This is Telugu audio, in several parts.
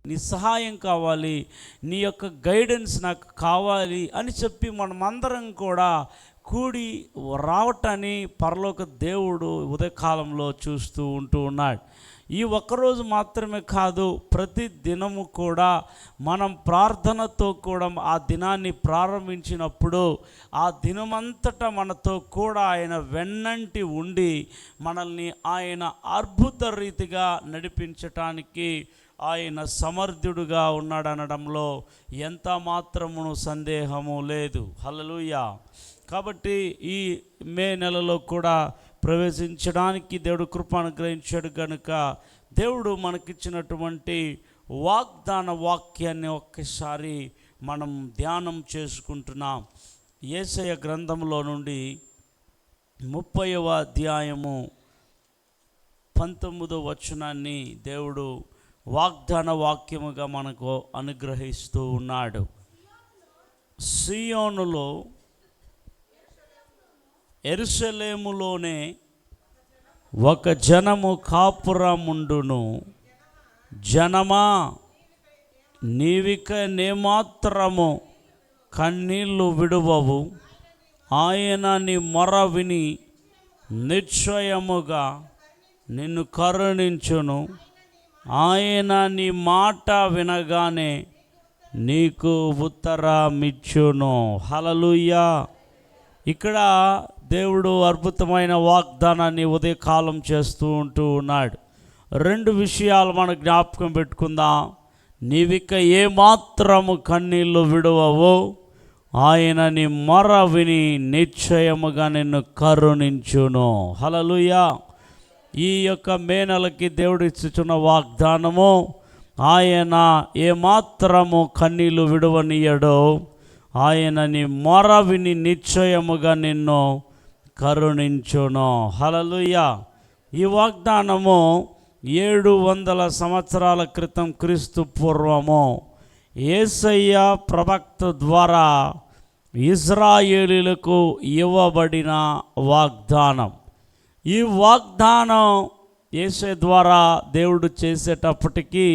నీ సహాయం కావాలి, నీ యొక్క గైడెన్స్ నాకు కావాలి అని చెప్పి మనమందరం కూడా కూడి రావటాన్ని పరలోక దేవుడు ఉదయకాలంలో చూస్తూ ఉంటూ ఉన్నాడు. ఈ ఒక్కరోజు మాత్రమే కాదు, ప్రతి దినము కూడా మనం ప్రార్థనతో కూడా ఆ దినాన్ని ప్రారంభించినప్పుడు ఆ దినమంతటా మనతో కూడా ఆయన వెన్నంటి ఉండి మనల్ని ఆయన అద్భుత రీతిగా నడిపించటానికి ఆయన సమర్థుడుగా ఉన్నాడనడంలో ఎంత మాత్రమును సందేహము లేదు. హల్లెలూయా. కాబట్టి ఈ మే నెలలో కూడా ప్రవేశించడానికి దేవుడు కృప అనుగ్రహించాడు కనుక దేవుడు మనకిచ్చినటువంటి వాగ్దాన వాక్యాన్ని ఒక్కసారి మనం ధ్యానం చేసుకుంటున్నాం. యేషయ గ్రంథంలో నుండి 30వ అధ్యాయము 19వ వచనాన్ని దేవుడు వాగ్దాన వాక్యముగా మనకు అనుగ్రహిస్తూ ఉన్నాడు. సియోనులో యెరూషలేములోనే ఒక జనము కాపురముండును. జనమా, నీవిక నేమాత్రము కన్నీళ్లు విడువవు. ఆయన నీ మొర విని నిశ్చయముగా నిన్ను కరుణించును. ఆయన నీ మాట వినగానే నీకు ఉత్తరమిచ్చును. హల్లెలూయా. ఇక్కడ దేవుడు అద్భుతమైన వాగ్దానాన్ని ఉదయకాలం చేస్తూ ఉంటూ ఉన్నాడు. 2 విషయాలు మనం జ్ఞాపకం పెట్టుకుందాం. నీవిక ఏమాత్రము కన్నీళ్లు విడువవు, ఆయన నీ మొర విని నిశ్చయముగా నిన్ను కరుణించును. హల్లెలూయా. ఈ యొక్క మే నెలకి దేవుడు ఇచ్చుచున్న వాగ్దానము, ఆయన ఏమాత్రము కన్నీళ్లు విడువనీయడో, ఆయన నీ మొర విని నిశ్చయముగా నిన్ను కరుణించును. హల్లెలూయా. ఈ వాగ్దానము 700 సంవత్సరాల క్రితం క్రీస్తు పూర్వము యేసయ్య ప్రవక్త ద్వారా ఇశ్రాయేలీయులకు ఇవ్వబడిన వాగ్దానం. ఈ వాగ్దానం యేసయ్య ద్వారా దేవుడు చేసేటప్పటికీ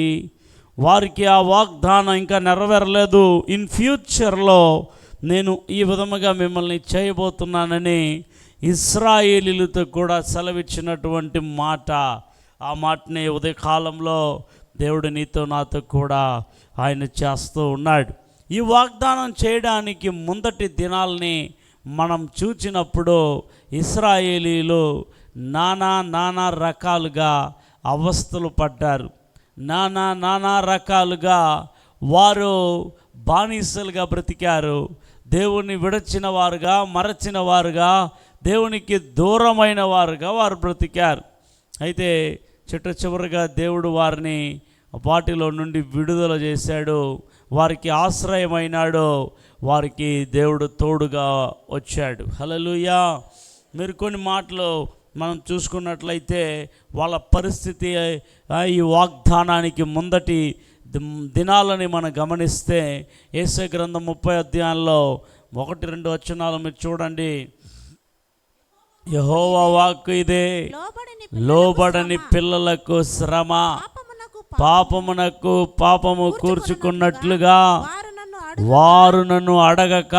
వారికి ఆ వాగ్దానం ఇంకా నెరవేరలేదు. ఇన్ ఫ్యూచర్లో నేను ఈ విధముగా మిమ్మల్ని చేయబోతున్నానని ఇశ్రాయేలీయులతో కూడా సెలవిచ్చినటువంటి మాట. ఆ మాటని ఉదయకాలంలో దేవుడు నీతో నాతో కూడా ఆయన చేస్తూ ఉన్నాడు. ఈ వాగ్దానం చేయడానికి ముందటి దినాల్ని మనం చూచినప్పుడు ఇశ్రాయేలీయులు నానా రకాలుగా అవస్థలు పడ్డారు. నానా రకాలుగా వారు బానిసలుగా బ్రతికారు. దేవుణ్ణి విడచిన వారుగా, మరచిన వారుగా, దేవునికి దూరమైన వారుగా వారు బ్రతికారు. అయితే చివరిగా దేవుడు వారిని వాటిలో నుండి విడుదల చేశాడు. వారికి ఆశ్రయమైనాడు. వారికి దేవుడు తోడుగా వచ్చాడు. హల్లెలూయా. మీరు కొన్ని మాటలు మనం చూసుకున్నట్లయితే వాళ్ళ పరిస్థితి ఈ వాగ్దానానికి ముందటి దినాలని మనం గమనిస్తే యేషయ గ్రంథం 30వ అధ్యాయంలో 1-2 వచనాలు మీరు చూడండి. యెహోవా వాక్కు ఇదే, లోబడని పిల్లలకు శ్రమ, పాపము కూర్చుకున్నట్లుగా వారు నన్ను అడగక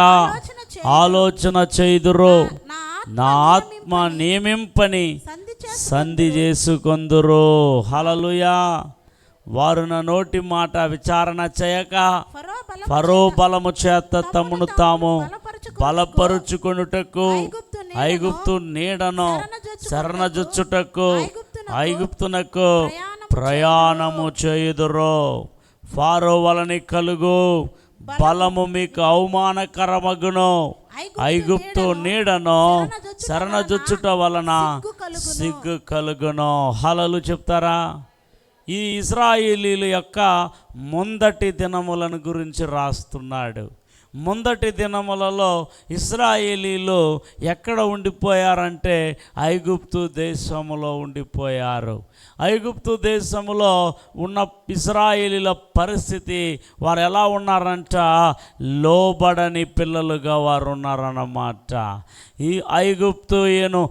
ఆలోచన చేయుదురు. నా ఆత్మ నియమింపని సంధి చేసుకొందురు. హల్లెలూయా. వారు నా నోటి మాట విచారణ చేయక ఫరో బలము చేత తమను తాము బలపరుచుకొనుటకు ఐగుప్తు నీడను శరణజొచ్చుటకు ఐగుప్తునకు ప్రయాణము చేయుదురు. ఫారో వలని కలుగు బలము మీకు అవమానకరమగును. ఐగుప్తు నీడను శరణజొచ్చుట వలన సిగ్గు కలుగును. హల్లెలూయా చెప్తారా? ఈ ఇశ్రాయేలీయుల యొక్క ముందటి దినములను గురించి రాస్తున్నాడు. ముందటి దినములలో ఇశ్రాయేలీయులు ఎక్కడ ఉండిపోయారంటే ఐగుప్తు దేశములో ఉండిపోయారు. ఐగుప్తు దేశములో ఉన్న ఇశ్రాయేలీయుల పరిస్థితి, వారు ఎలా ఉన్నారంట, లోబడని పిల్లలుగా వారు ఉన్నారన్నమాట. ఈ ఐగుప్తును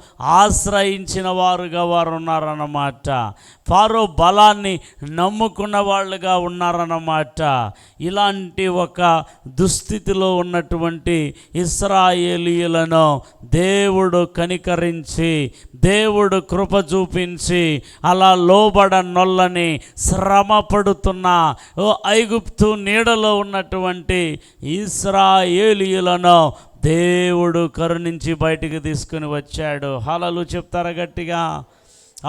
ఆశ్రయించిన వారుగా వారు ఉన్నారన్నమాట. ఫారో బలాన్ని నమ్ముకున్న వాళ్ళుగా ఉన్నారన్నమాట. ఇలాంటి ఒక దుస్థితిలో ఉన్నటువంటి ఇశ్రాయేలీయులను దేవుడు కనికరించి, దేవుడు కృప చూపించి, అలా లోబడనొల్లని శ్రమ పడుతున్న ఐగుప్తు నీడలో ఉన్నటువంటి ఇశ్రాయేలీయులను దేవుడు కరుణించి బయటికి తీసుకుని వచ్చాడు. హల్లెలూయా చెప్తారా గట్టిగా?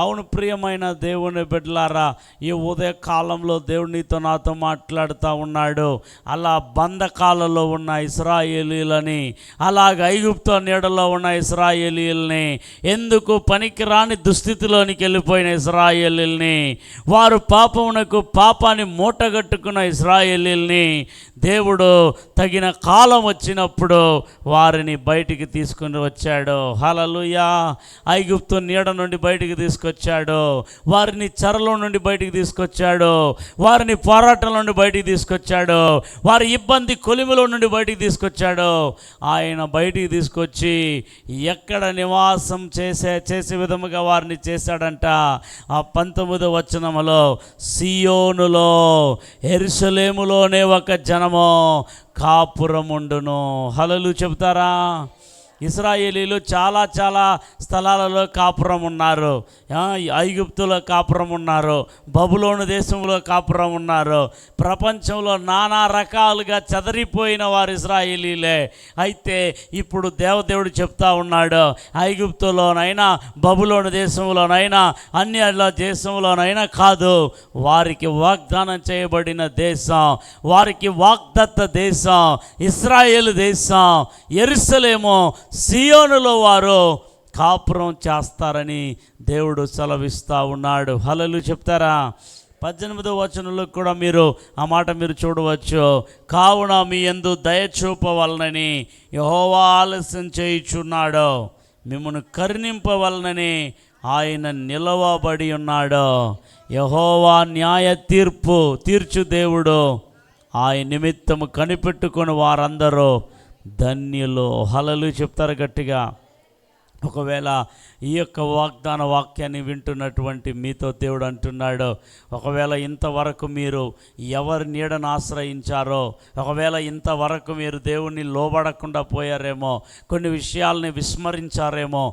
అవును ప్రియమైన దేవుని బిడ్డలారా, ఈ ఉదయ కాలంలో దేవుడు నీతో నాతో మాట్లాడుతూ ఉన్నాడు. అలా బంధకాలలో ఉన్న ఇశ్రాయేలీయులని, అలాగ ఐగుప్తు నీడలో ఉన్న ఇశ్రాయేలీయుల్ని, ఎందుకు పనికిరాని దుస్థితిలోనికి వెళ్ళిపోయిన ఇశ్రాయేలీయుల్ని, వారు పాపమునకు పాపాన్ని మూటగట్టుకున్న ఇశ్రాయేలీయుల్ని దేవుడు తగిన కాలం వచ్చినప్పుడు వారిని బయటికి తీసుకుని వచ్చాడు. హల్లెలూయా. ఐగుప్తు నీడ నుండి బయటికి తీసుకొచ్చాడు, వారిని చెరలో నుండి బయటికి తీసుకొచ్చాడు, వారిని పోరాటం నుండి బయటికి తీసుకొచ్చాడు, వారి ఇబ్బంది కొలిమిలో నుండి బయటికి తీసుకొచ్చాడు. ఆయన బయటికి తీసుకొచ్చి ఎక్కడ నివాసం చేసే విధముగా వారిని చేశాడంట. ఆ 19వ వచనములో, సియోనులో యెరూషలేములోనే ఒక జనము కాపురముండును. హల్లెలూయా చెబుతారా? ఇశ్రాయేలీలు చాలా స్థలాలలో కాపురం ఉన్నారు. ఐగుప్తులో కాపురం ఉన్నారు, బబులోను దేశంలో కాపురం ఉన్నారు. ప్రపంచంలో నానా రకాలుగా చెదరిపోయిన వారు ఇశ్రాయేలీలే. అయితే ఇప్పుడు దేవుడు చెప్తా ఉన్నాడు, ఐగుప్తులోనైనా బబులోను దేశంలోనైనా అన్య దేశంలోనైనా కాదు, వారికి వాగ్దానం చేయబడిన దేశం, వారికి వాగ్దత్త దేశం, ఇశ్రాయేలు దేశం, యెరూషలేము, సియోనులో వారు కాపురం చేస్తారని దేవుడు సెలవిస్తూ ఉన్నాడు. హల్లెలూయా చెప్తారా? 18వ వచనంలో కూడా మీరు ఆ మాట మీరు చూడవచ్చు. కావున మీ యందు దయ చూపవలనని యెహోవా ఆలస్యం చేయుచున్నాడు, మిమ్మల్ని కరుణింపవలనని ఆయన నిలవబడి ఉన్నాడు. యెహోవా న్యాయ తీర్చు దేవుడు, ఆయన నిమిత్తము కనిపెట్టుకుని వారందరూ ధన్యులు. హల్లెలూయా చెప్తారు గట్టిగా? ఒకవేళ ఈ యొక్క వాగ్దాన వాక్యాన్ని వింటున్నటువంటి మీతో దేవుడు అంటున్నాడు, ఒకవేళ ఇంతవరకు మీరు ఎవరి నీడను ఆశ్రయించారో, ఒకవేళ ఇంతవరకు మీరు దేవుణ్ణి లోబడకుండా పోయారేమో, కొన్ని విషయాల్ని విస్మరించారేమో,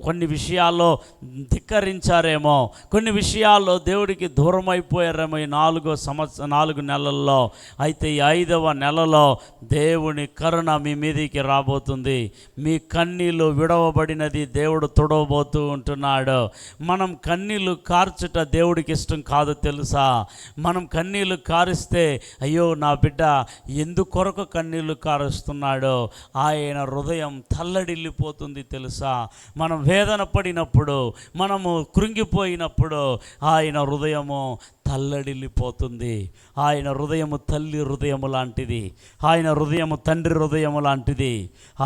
కొన్ని విషయాల్లో ధిక్కరించారేమో, కొన్ని విషయాల్లో దేవుడికి దూరం అయిపోయారేమో ఈ 4 నెలల్లో. అయితే ఈ 5వ నెలలో దేవుని కరుణ మీ మీదికి రాబోతుంది. మీ కన్నీళ్ళు విడవబడినది దేవుడు తుడవబోతూ ఉంటున్నాడు. మనం కన్నీళ్ళు కార్చుట దేవుడికి ఇష్టం కాదు తెలుసా? మనం కన్నీళ్ళు కారిస్తే అయ్యో నా బిడ్డ ఎందుకొరకు కన్నీళ్ళు కారుస్తున్నాడో ఆయన హృదయం తల్లడిల్లిపోతుంది తెలుసా? మనం వేదన పడినప్పుడు, మనము కృంగిపోయినప్పుడు ఆయన హృదయము తల్లడిల్లిపోతుంది. ఆయన హృదయము తల్లి హృదయము లాంటిది, ఆయన హృదయము తండ్రి హృదయము లాంటిది.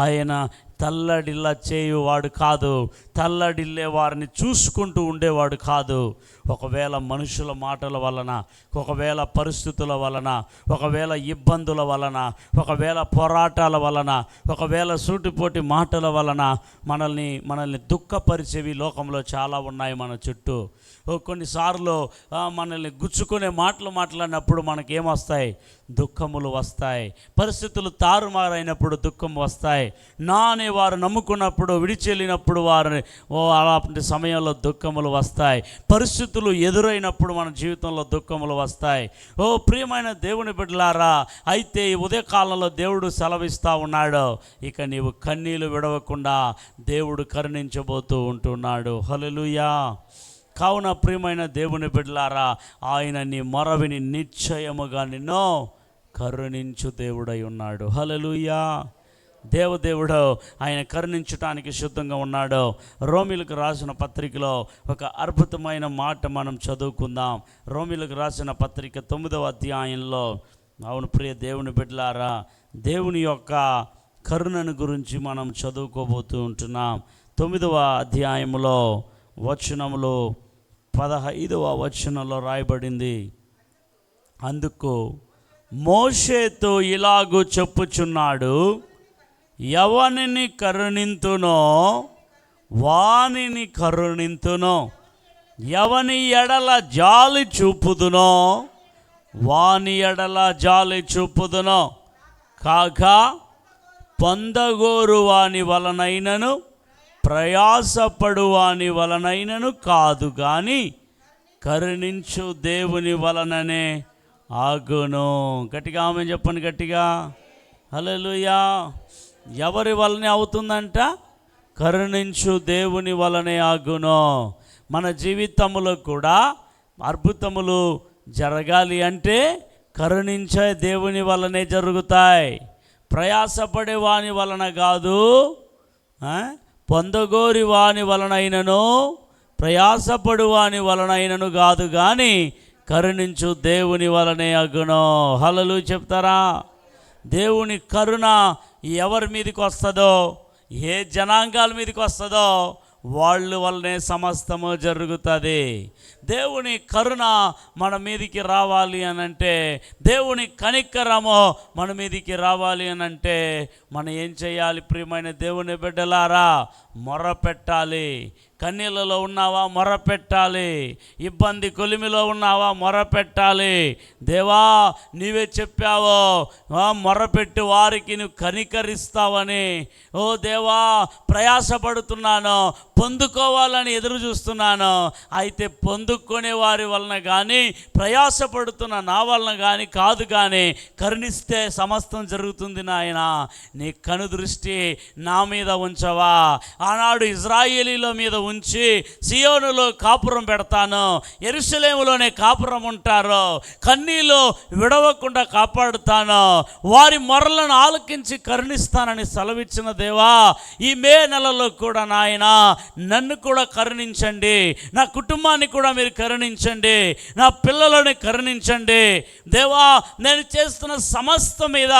ఆయన తల్లడిల్లా చేయువాడు కాదు, తల్లడిల్లే వారిని చూసుకుంటూ ఉండేవాడు కాదు. ఒకవేళ మనుషుల మాటల వలన, ఒకవేళ పరిస్థితుల వలన, ఒకవేళ ఇబ్బందుల వలన, ఒకవేళ పోరాటాల వలన, ఒకవేళ సూటిపోటి మాటల వలన మనల్ని దుఃఖపరిచేవి లోకంలో చాలా ఉన్నాయి మన చుట్టూ. కొన్నిసార్లు మనల్ని గుచ్చుకునే మాటలు మాట్లాడినప్పుడు మనకేమొస్తాయి? దుఃఖములు వస్తాయి. పరిస్థితులు తారుమారైనప్పుడు దుఃఖం వస్తాయి. నానే వారు నమ్ముకున్నప్పుడు, విడిచెళ్ళినప్పుడు అలాంటి సమయంలో దుఃఖములు వస్తాయి. పరిస్థితులు ఎదురైనప్పుడు మన జీవితంలో దుఃఖములు వస్తాయి. ప్రియమైన దేవుని బిడ్డలారా, అయితే ఈ ఉదయకాలంలో దేవుడు సెలవిస్తూ ఉన్నాడు, ఇక నీవు కన్నీళ్లు విడవకుండా దేవుడు కరుణించబోతూ ఉంటున్నాడు. హల్లెలూయా. కావున ప్రియమైన దేవుని బిడ్డలారా, ఆయన నీ మొరవిని నిశ్చయముగా నిన్ను కరుణించు దేవుడై ఉన్నాడు. హల్లెలూయా. దేవుడు ఆయన కరుణించటానికి సిద్ధంగా ఉన్నాడు. రోమీలకు రాసిన పత్రికలో ఒక అద్భుతమైన మాట మనం చదువుకుందాం. రోమీలకు రాసిన పత్రిక 9వ అధ్యాయంలో, అవును ప్రియ దేవుని బిడ్డలారా, దేవుని యొక్క కరుణను గురించి మనం చదువుకోబోతూ ఉంటున్నాం. 9వ అధ్యాయంలో వచనములో 15వ వచనంలో రాయబడింది, అందుకు మోషేతో ఇలాగూ చెప్పుచున్నాడు, ఎవనిని కరుణింతునో వానిని కరుణింతునో, ఎవని ఎడల జాలి చూపుదునో వాని ఎడల జాలి చూపుదునో, కాగా పొందగోరు వాని వలనైనను ప్రయాసపడు వాని వలనైనను కాదు గాని కరుణించు దేవుని వలననే ఆగును. గట్టిగా ఆమె చెప్పండి, గట్టిగా హల్లెలూయా. ఎవరి వలనే అవుతుందంట? కరుణించు దేవుని వలనే ఆగును. మన జీవితంలో కూడా అద్భుతములు జరగాలి అంటే కరుణించే దేవుని వలనే జరుగుతాయి. ప్రయాసపడే వాని వలన కాదు, పొందగోరి వాని వలనైనను ప్రయాసపడు వాని వలనైనను కాదు కానీ కరుణించు దేవుని వలనే అగును. హల్లెలూయా చెప్తారా? దేవుని కరుణ ఎవరి మీదకి వస్తుందో, ఏ జనాంగాల మీదకి వస్తుందో వాళ్ళ వల్లనే సమస్తము జరుగుతుంది. దేవుని కరుణ మన మీదికి రావాలి అనంటే, దేవుని కనికరము మన మీదికి రావాలి అనంటే మనం ఏం చేయాలి? ప్రియమైన దేవుని బిడ్డలారా, మొరపెట్టాలి. కన్నీళ్ళలో ఉన్నావా? మొరపెట్టాలి. ఇబ్బంది కొలిమిలో ఉన్నావా? మొరపెట్టాలి. దేవా నీవే చెప్పావో మొరపెట్టి వారికి నువ్వు కనికరిస్తావని. ఓ దేవా ప్రయాసపడుతున్నాను, పొందుకోవాలని ఎదురు చూస్తున్నాను. అయితే పొందుకునే వారి వలన కానీ ప్రయాసపడుతున్న నా వలన కానీ కాదు, కానీ కరుణిస్తే సమస్తం జరుగుతుంది నాయన. నీ కనుదృష్టి నా మీద ఉంచవా? ఆనాడు ఇజ్రాయేలీల మీద ఉంచి సియోనులో కాపురం పెడతాను, యెరూషలేములోనే కాపురం ఉంటారు, కన్నీళ్ళు విడవకుండా కాపాడుతాను, వారి మొరలను ఆలకించి కరుణిస్తానని సెలవిచ్చిన దేవా, ఈ మే నెలలో కూడా నాయన నన్ను కూడా కరుణించండి, నా కుటుంబాన్ని కూడా మీరు కరుణించండి, నా పిల్లలని కరుణించండి దేవా. నేను చేస్తున్న సమస్తం మీద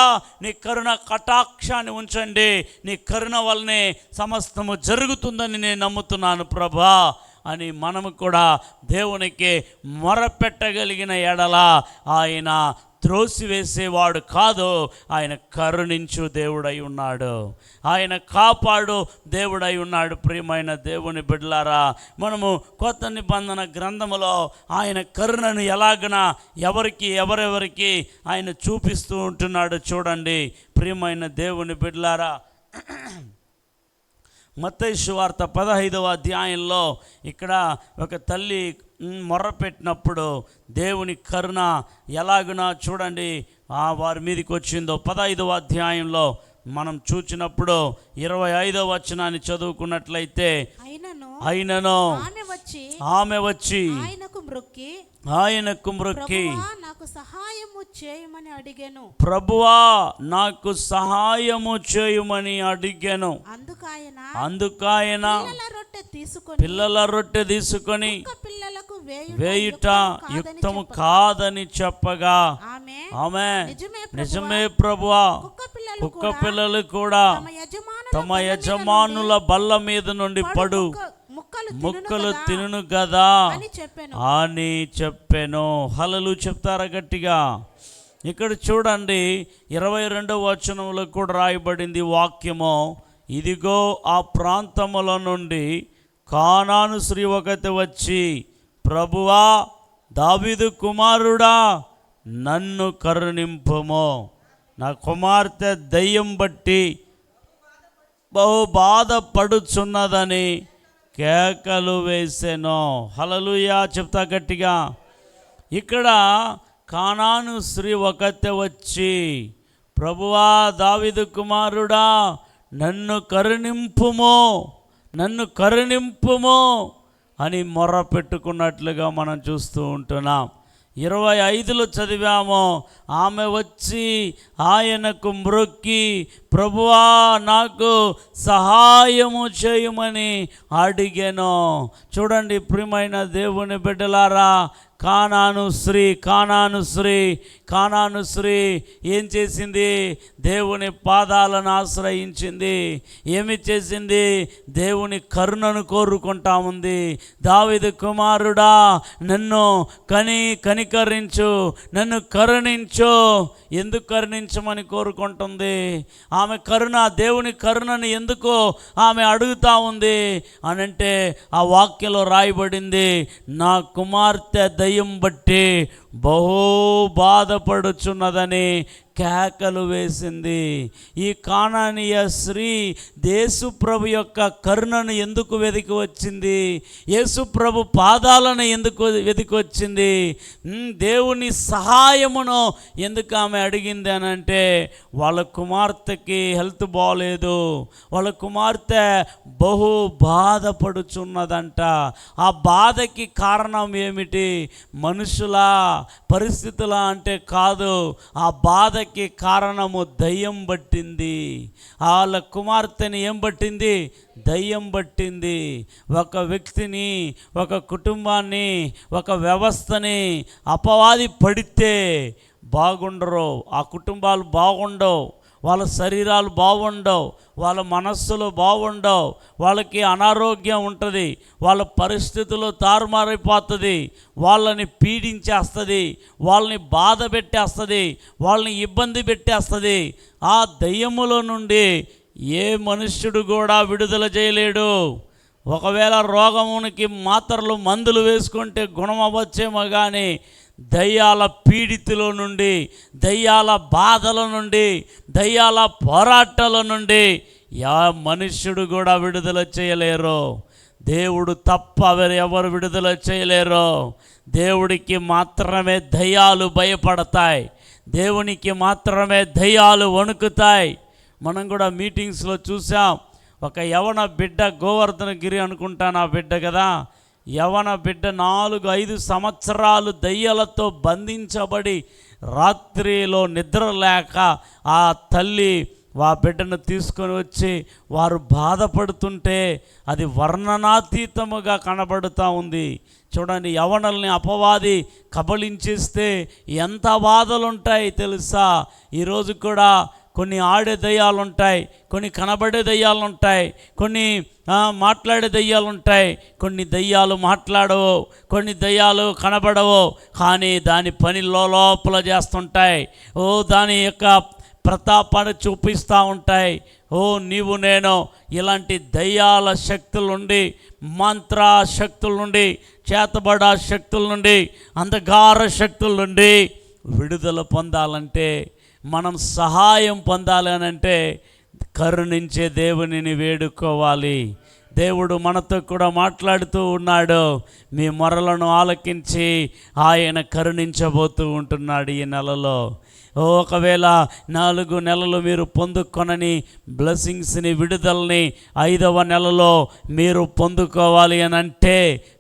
నీ కరుణ కటాక్షాన్ని ఉంచండి. నీ కరుణ వల్లనే సమస్తము జరుగుతుందని నేను నమ్ముతున్నాను ప్రభా అని మనము కూడా దేవునికి మొరపెట్టగలిగిన ఎడల ఆయన త్రోసివేసేవాడు కాదు, ఆయన కరుణించు దేవుడై ఉన్నాడు, ఆయన కాపాడు దేవుడై ఉన్నాడు. ప్రియమైన దేవుని బిడ్డలారా, మనము కొత్త నిబంధన గ్రంథములో ఆయన కరుణను ఎలాగన ఎవరెవరికి ఆయన చూపిస్తూ ఉంటున్నాడు చూడండి. ప్రియమైన దేవుని బిడ్డలారా, మత్తయి సువార్త 15వ అధ్యాయంలో ఇక్కడ ఒక తల్లి మొర్రపెట్టినప్పుడు దేవుని కరుణ ఎలాగునా చూడండి వారి మీదకి వచ్చిందో. 15వ అధ్యాయంలో మనం చూచినప్పుడు 25వ వచనాన్ని చదువుకున్నట్లయితే, అయినను ఆమె వచ్చి ఆయనకు మ్రొక్కి నాకు సహాయము చేయమని అడిగాను. ప్రభువా నాకు సహాయము చేయమని అడిగాను. అందుకాయన పిల్లల రొట్టె తీసుకొని వేయుట యుక్తము కాదని చెప్పగా, ఆమె నిజమే ప్రభువా, కుక్క పిల్లలు కూడా తమ యజమానుల బల్ల మీద నుండి పడు ముక్కలు తినును కదా అని చెప్పాను. హల్లెలూయా చెప్తారా గట్టిగా? ఇక్కడ చూడండి 22వ వచనంలో కూడా రాయబడింది వాక్యము, ఇదిగో ఆ ప్రాంతముల నుండి కానాను స్త్రీ ఒకటి వచ్చి, ప్రభువా దావీదు కుమారుడా నన్ను కరుణింపుము, నా కుమార్తె దయ్యం బట్టి బహు బాధపడుచున్నదని కేకలు వేసెను. హల్లెలూయా చెప్తా గట్టిగా. ఇక్కడ కానాను స్త్రీ ఒకతే వచ్చి, ప్రభువా దావీదు కుమారుడా నన్ను కరుణింపుము అని మొర్ర పెట్టుకున్నట్లుగా మనం చూస్తూ ఉంటున్నాం. 25లో చదివాము, ఆమె వచ్చి ఆయనకు మ్రొక్కి, ప్రభువా నాకు సహాయము చేయమని అడిగాను. చూడండి ప్రియమైన దేవుని బిడ్డలారా, కానాను స్త్రీ ఏం చేసింది? దేవుని పాదాలను ఆశ్రయించింది. ఏమి చేసింది? దేవుని కరుణను కోరుకుంటా ఉంది. దావీదు కుమారుడా, నన్ను కనికరించు, నన్ను కరుణించు. ఎందుకు కరుణించమని కోరుకుంటుంది? ఆమె దేవుని కరుణను ఎందుకు ఆమె అడుగుతా ఉంది అనంటే ఆ వాక్యలో రాయబడింది, నా కుమార్తె దయ్యం బట్టి బహు బాధపడుచున్నదని కేకలు వేసింది. ఈ కానానీయ స్త్రీ యేసుప్రభు యొక్క కరుణను ఎందుకు వెతికి వచ్చింది? యేసుప్రభు పాదాలను ఎందుకు వెతికి వచ్చింది? దేవుని సహాయమును ఎందుకు ఆమె అడిగింది అని అంటే, వాళ్ళ కుమార్తెకి హెల్త్ బాగలేదు, వాళ్ళ కుమార్తె బహు బాధపడుచున్నదంట. ఆ బాధకి కారణం ఏమిటి? మనుషుల పరిస్థితుల అంటే కాదు, ఆ బాధకి కారణము దయ్యం పట్టింది. వాళ్ళ కుమార్తెని ఏం పట్టింది? దయ్యం పట్టింది. ఒక వ్యక్తిని, ఒక కుటుంబాన్ని, ఒక వ్యవస్థని అపవాది పడితే బాగుండరు, ఆ కుటుంబాలు బాగుండవు, వాళ్ళ శరీరాలు బాగుండవు, వాళ్ళ మనస్సులు బాగుండవు, వాళ్ళకి అనారోగ్యం ఉంటుంది, వాళ్ళ పరిస్థితులు తారుమారైపోతుంది, వాళ్ళని పీడించేస్తుంది, వాళ్ళని బాధ పెట్టేస్తుంది, వాళ్ళని ఇబ్బంది పెట్టేస్తుంది. ఆ దయ్యముల నుండి ఏ మనుష్యుడు కూడా విడుదల చేయలేడు. ఒకవేళ రోగమునికి మాత్రలు మందులు వేసుకుంటే గుణం అవ్వచ్చేమో కానీ దయ్యాల పీడితుల నుండి, దయ్యాల బాధల నుండి, దయ్యాల పోరాటాల నుండి మనుష్యుడు కూడా విడుదల చేయలేరు. దేవుడు తప్ప ఎవరు విడుదల చేయలేరు. దేవుడికి మాత్రమే దయ్యాలు భయపడతాయి, దేవునికి మాత్రమే దయ్యాలు వణుకుతాయి. మనం కూడా మీటింగ్స్లో చూసాం, ఒక యవన బిడ్డ, గోవర్ధనగిరి అనుకుంటాను ఆ బిడ్డ కదా, యవన బిడ్డ 4-5 సంవత్సరాలు దయ్యాలతో బంధించబడి రాత్రిలో నిద్ర లేక ఆ తల్లి ఆ బిడ్డను తీసుకొని వచ్చి వారు బాధపడుతుంటే అది వర్ణనాతీతముగా కనబడుతూ ఉంది. చూడండి, యవనల్ని అపవాది కబళించేస్తే ఎంత బాధలు ఉంటాయి తెలుసా? ఈరోజు కూడా కొన్ని ఆడే దయ్యాలు ఉంటాయి, కొన్ని కనబడే దయ్యాలు ఉంటాయి, కొన్ని మాట్లాడే దయ్యాలు ఉంటాయి, కొన్ని దయ్యాలు మాట్లాడవు, కొన్ని దయ్యాలు కనబడవు, కానీ దాని పని లోపల చేస్తుంటాయి. దాని యొక్క ప్రతాపాన్ని చూపిస్తూ ఉంటాయి. నీవు నేను ఇలాంటి దయ్యాల శక్తుల నుండి, మంత్ర శక్తుల నుండి, చేతబడ శక్తుల నుండి, అంధకార శక్తుల నుండి విడుదల పొందాలంటే, మనం సహాయం పొందాలి అని అంటే కరుణించే దేవునిని వేడుకోవాలి. దేవుడు మనతో కూడా మాట్లాడుతూ ఉన్నాడు. మీ మొరలను ఆలకించి ఆయన కరుణించబోతూ ఉంటున్నాడు ఈ నెలలో. ఒకవేళ 4 నెలలు మీరు పొందుకొనని బ్లెస్సింగ్స్ని, విడుదలని 5వ నెలలో మీరు పొందుకోవాలి అని అంటే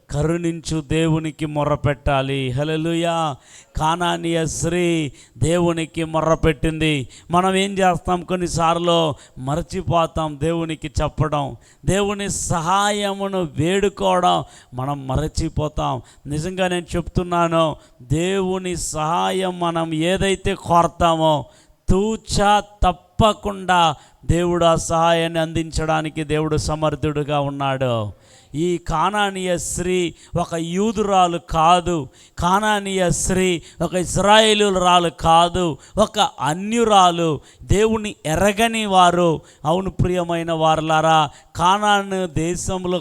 కరుణించు దేవునికి మొర్రపెట్టాలి. హల్లెలూయా. కానానీయ స్త్రీ దేవునికి మొర్రపెట్టింది. మనం ఏం చేస్తాం? కొన్నిసార్లు మరచిపోతాం దేవునికి చెప్పడం, దేవుని సహాయమును వేడుకోవడం మనం మరచిపోతాం. నిజంగా నేను చెప్తున్నాను, దేవుని సహాయం మనం ఏదైతే కోరతామో తూచా తప్పకుండా దేవుడు ఆ సహాయాన్ని అందించడానికి దేవుడు సమర్థుడుగా ఉన్నాడు. ఈ కానానీయ స్త్రీ ఒక యూదురాలు కాదు, కానానీయ స్త్రీ ఒక ఇశ్రాయేలురాలు కాదు, ఒక అన్యురాలు, దేవుని ఎరగని వారు. అవును ప్రియమైన వారులారా, కానాను దేశంలో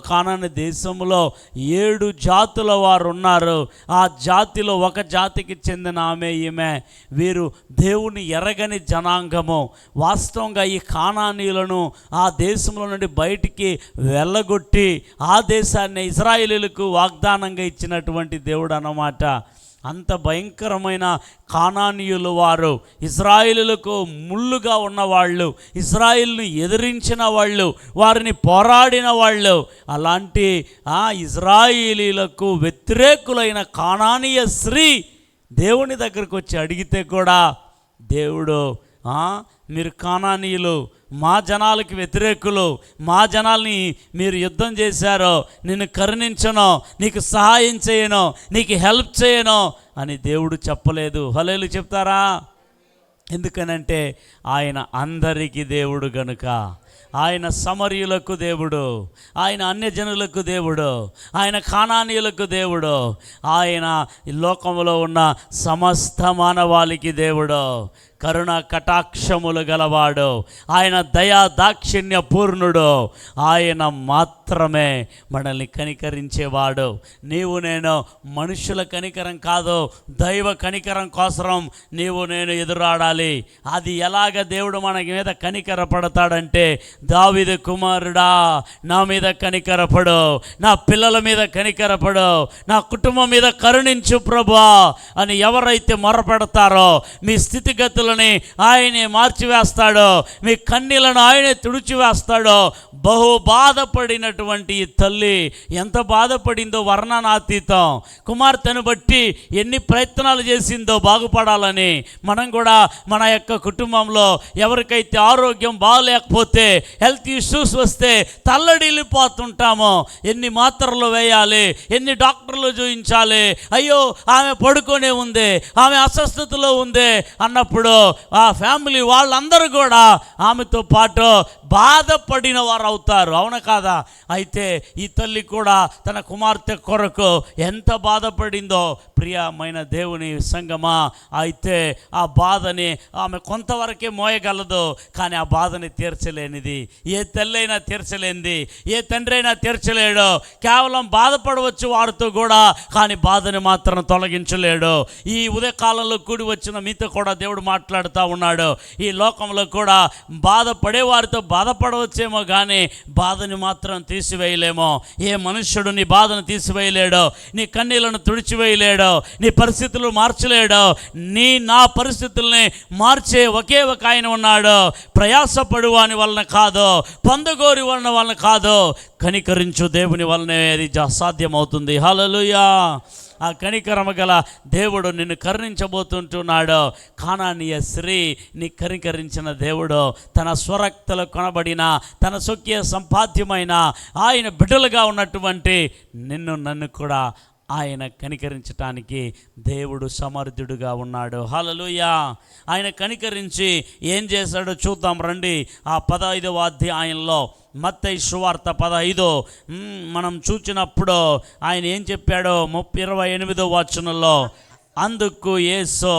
7 జాతుల వారు ఉన్నారు. ఆ జాతిలో ఒక జాతికి చెందిన ఆమె ఈమె. వీరు దేవుని ఎరగని జనాంగము. వాస్తవంగా ఈ కానానీయులను ఆ దేశంలో నుండి బయటికి వెళ్ళగొట్టి ఆ దేశాన్ని ఇశ్రాయేలీయులకు వాగ్దానంగా ఇచ్చినటువంటి దేవుడు అన్నమాట. అంత భయంకరమైన కానానీయులు వారు, ఇశ్రాయేలీయులకు ముళ్ళుగా ఉన్నవాళ్ళు, ఇశ్రాయేలును ఎదిరించిన వాళ్ళు, వారిని పోరాడిన వాళ్ళు. అలాంటి ఆ ఇశ్రాయేలీయులకు వ్యతిరేకులైన కానానీయ స్త్రీ దేవుని దగ్గరకు వచ్చి అడిగితే కూడా దేవుడు మీరు కానానీయులు మా జనాలకి వ్యతిరేకులు, మా జనాల్ని మీరు యుద్ధం చేశారో నిన్ను కరుణించను, నీకు సహాయం చేయను, నీకు హెల్ప్ చేయను అని దేవుడు చెప్పలేదు. హల్లెలూయా చెప్తారా? ఎందుకనంటే ఆయన అందరికీ దేవుడు గనుక. ఆయన సమరయులకు దేవుడు, ఆయన అన్యజనులకు దేవుడు, ఆయన కానానీయులకు దేవుడు, ఆయన ఈ లోకంలో ఉన్న సమస్త మానవాళికి దేవుడు, కరుణ కటాక్షములు గలవాడు, ఆయన దయా దాక్షిణ్య పూర్ణుడు, ఆయన మాత్రమే మనల్ని కనికరించేవాడు. నీవు నేను మనుషుల కనికరం కాదు, దైవ కనికరం కోసం నీవు నేను ఎదురాడాలి. అది ఎలాగ దేవుడు మన మీద కనికర పడతాడంటే, దావీదు కుమారుడా నా మీద కనికరపడు, నా పిల్లల మీద కనికరపడు, నా కుటుంబం మీద కరుణించు ప్రభువా అని ఎవరైతే మొరపెడతారో మీ స్థితిగతులు ఆయనే మార్చివేస్తాడో, మీ కన్నీళ్లను ఆయనే తుడిచివేస్తాడో. బహు బాధపడినటువంటి ఈ తల్లి ఎంత బాధపడిందో వర్ణనాతీతం. కుమార్తెను బట్టి ఎన్ని ప్రయత్నాలు చేసిందో బాగుపడాలని. మనం కూడా మన యొక్క కుటుంబంలో ఎవరికైతే ఆరోగ్యం బాగలేకపోతే, హెల్త్ ఇష్యూస్ వస్తే తల్లడిల్లిపోతుంటామో, ఎన్ని మాత్రలు వేయాలి, ఎన్ని డాక్టర్లు చూయించాలి, అయ్యో ఆమె పడుకొనే ఉంది, ఆమె అస్వస్థతలో ఉంది అన్నప్పుడు ఆ ఫ్యామిలీ వాళ్ళందరూ కూడా ఆమెతో పాటు బాధపడిన వారు అవుతారు. అవునా కాదా? అయితే ఈ తల్లి కూడా తన కుమార్తె కొరకు ఎంత బాధపడిందో ప్రియమైన దేవుని సంగమా. అయితే ఆ బాధని ఆమె కొంతవరకే మోయగలదు, కానీ ఆ బాధని తీర్చలేనిది ఏ తల్లి అయినా తీర్చలేనిది, ఏ తండ్రి అయినా తీర్చలేడు. కేవలం బాధపడవచ్చు వారితో కూడా, కానీ బాధని మాత్రం తొలగించలేడు. ఈ ఉదయకాలంలో కూడి వచ్చిన మీతో కూడా దేవుడు మాట్లాడుతూ ఉన్నాడు. ఈ లోకంలో కూడా బాధపడే వారితో బాధపడవచ్చేమో, కానీ బాధని మాత్రం తీసివేయలేమో. ఏ మనుష్యుడు నీ బాధను తీసివేయలేడు, నీ కన్నీళ్లను తుడిచివేయలేడు, నీ పరిస్థితులు మార్చలేడు. నా పరిస్థితుల్ని మార్చే ఒకే ఒక ఆయన ఉన్నాడు. ప్రయాసపడు వాని వలన కాదు, పొందగోరి వలన కాదు, కనికరించు దేవుని వలనే అది సాధ్యమవుతుంది. హల్లెలూయా. ఆ కనికరమ గల దేవుడు నిన్ను కరుణించబోతుంటున్నాడు. కానానీయ స్త్రీ నీ కనికరించిన దేవుడు తన స్వరక్తలు కొనబడిన, తన స్వకీయ సంపాద్యమైన ఆయన బిడ్డలుగా ఉన్నటువంటి నన్ను కూడా ఆయన కనికరించటానికి దేవుడు సమర్థుడుగా ఉన్నాడు. హల్లెలూయా. ఆయన కనికరించి ఏం చేశాడో చూద్దాం రండి. ఆ 15వ అధ్యాయంలో మత్తయి సువార్త 15 మనం చూచినప్పుడు ఆయన ఏం చెప్పాడో 28వ వచనంలో, అందుకు యేసు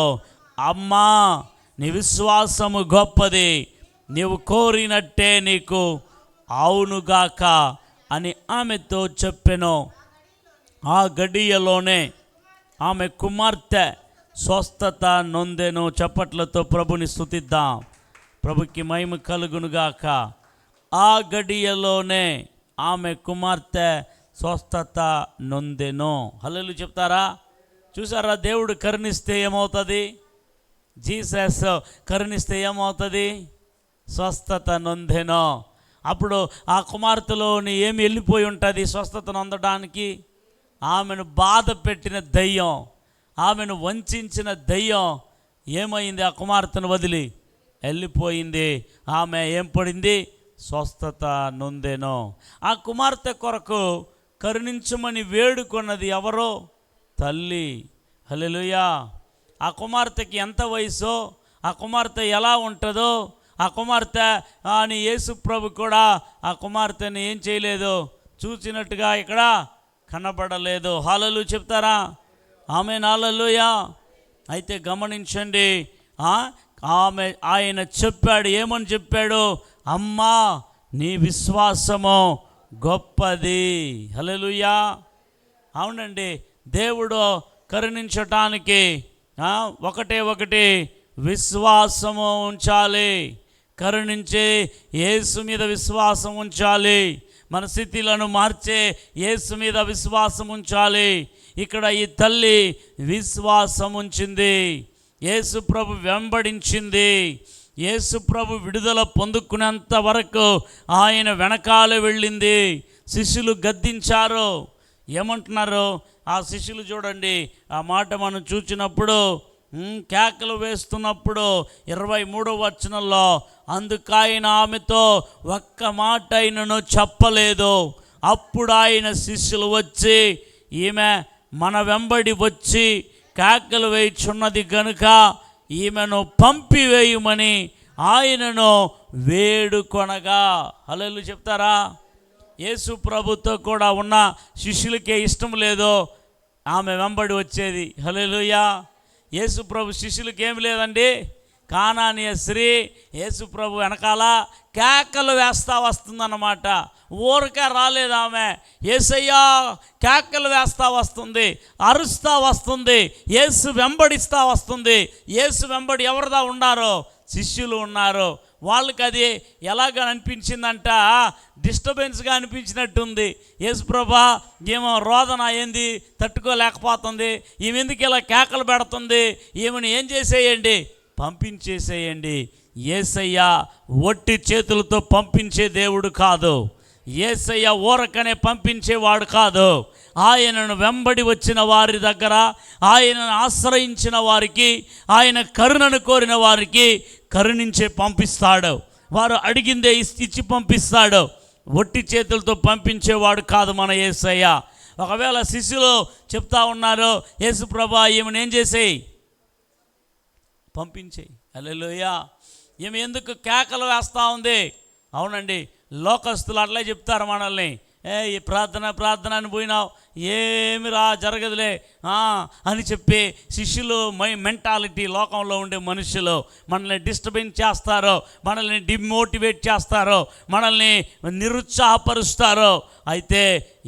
అమ్మా నీ విశ్వాసము గొప్పది, నీవు కోరినట్టే నీకు అవునుగాక అని ఆమెతో చెప్పెను. ఆ గడియలోనే ఆమె కుమార్తె స్వస్థత నొందెను. చప్పట్లతో ప్రభుని స్తుతిద్దాం. ప్రభుకి మహిమ కలుగునుగాక. ఆ గడియలోనే ఆమె కుమార్తె స్వస్థత నొందెను. హల్లెలూయా చెప్తారా? చూసారా? దేవుడు కరుణిస్తే ఏమవుతుంది? జీసస్ కరుణిస్తే ఏమవుతుంది? స్వస్థత నొందెను. అప్పుడు ఆ కుమార్తెలోని ఏమి వెళ్ళిపోయి ఉంటుంది స్వస్థత నొందడానికి? ఆమెను బాధ పెట్టిన దయ్యం, ఆమెను వంచిన దయ్యం ఏమైంది? ఆ కుమార్తెను వదిలి వెళ్ళిపోయింది. ఆమె ఏం పడింది? స్వస్థత నొందెను. ఆ కుమార్తె కొరకు కరుణించమని వేడుకున్నది ఎవరో? తల్లి. హల్లెలూయా. ఆ కుమార్తెకి ఎంత వయసో, ఆ కుమార్తె ఎలా ఉంటుందో, ఆ కుమార్తె అని యేసు ప్రభు కూడా ఆ కుమార్తెని ఏం చేయలేదు, చూసినట్టుగా ఇక్కడ కనబడలేదు. హల్లెలూయా చెప్తారా? ఆమేన్. హల్లెలూయా. అయితే గమనించండి, ఆయన చెప్పాడు. ఏమని చెప్పాడు? అమ్మా నీ విశ్వాసము గొప్పది. హల్లెలూయా. అవునండి, దేవుడు కరుణించటానికి ఒకటి విశ్వాసము ఉంచాలి. కరుణించే యేసు మీద విశ్వాసం ఉంచాలి. మన స్థితిలను మార్చే యేసు మీద విశ్వాసం ఉంచాలి. ఇక్కడ ఈ తల్లి విశ్వాసం ఉంచింది, యేసు ప్రభు వెంబడించింది. యేసు ప్రభు విడుదల పొందుకునేంత వరకు ఆయన వెనకాల వెళ్ళింది. శిష్యులు గద్దించారు. ఏమంటున్నారు ఆ శిష్యులు? చూడండి, ఆ మాట మనం చూసినప్పుడు కేకలు వేస్తున్నప్పుడు 23వ వచనంలో అందుకైన ఆమెతో ఒక్క మాట ఆయనను చెప్పలేదు. అప్పుడు ఆయన శిష్యులు వచ్చి ఈమె మన వెంబడి వచ్చి కేకలు వేయుచున్నది గనుక ఈమెను పంపివేయుమని ఆయనను వేడుకొనగా. హల్లెలూయా చెప్తారా? యేసు ప్రభుతో కూడా ఉన్న శిష్యులకే ఇష్టం లేదో ఆమె వెంబడి వచ్చేది. హల్లెలూయా. యేసు ప్రభు శిష్యులకి ఏమి లేదండి. కానానీయ స్త్రీ యేసు ప్రభు వెనకాల కేకలు వేస్తా వస్తుందన్నమాట. ఊరికే రాలేదు ఆమె. యేసయ్యా కేకలు వేస్తా వస్తుంది, అరుస్తా వస్తుంది, యేసు వెంబడిస్తా వస్తుంది. యేసు వెంబడి ఎవరిదా ఉన్నారో? శిష్యులు ఉన్నారు. వాళ్ళకి అది ఎలాగ అనిపించిందంట, డిస్టర్బెన్స్గా అనిపించినట్టుంది. యేసు ప్రభా ఏమో రోదన ఏంది తట్టుకోలేకపోతుంది, ఈమె ఎందుకు ఇలా కేకలు పెడుతుంది, ఈమెను ఏం చేసేయండి, పంపించేసేయండి. యేసయ్య ఒట్టి చేతులతో పంపించే దేవుడు కాదు. యేసయ్య ఊరకనే పంపించేవాడు కాదు. ఆయనను వెంబడి వచ్చిన వారి దగ్గర, ఆయనను ఆశ్రయించిన వారికి, ఆయన కరుణను కోరిన వారికి కరుణించే పంపిస్తాడు. వారు అడిగిందే ఇచ్చి పంపిస్తాడు. ఒట్టి చేతులతో పంపించేవాడు కాదు మన యేసయ్య. ఒకవేళ శిష్యులు చెప్తా ఉన్నారు, యేసు ప్రభా ఈమెను ఏం చేసేయి, పంపించేయి. హల్లెలూయా. ఈమె ఎందుకు కేకలు వేస్తూ ఉంది? అవునండి, లోకస్తులు అట్లే చెప్తారు మనల్ని. ఈ ప్రార్థన అని పోయినావు, ఏమి జరగదులే అని చెప్పి శిష్యులు మెంటాలిటీ, లోకంలో ఉండే మనుషులు మనల్ని డిస్టర్బెన్స్ చేస్తారో, మనల్ని డిమోటివేట్ చేస్తారో, మనల్ని నిరుత్సాహపరుస్తారో. అయితే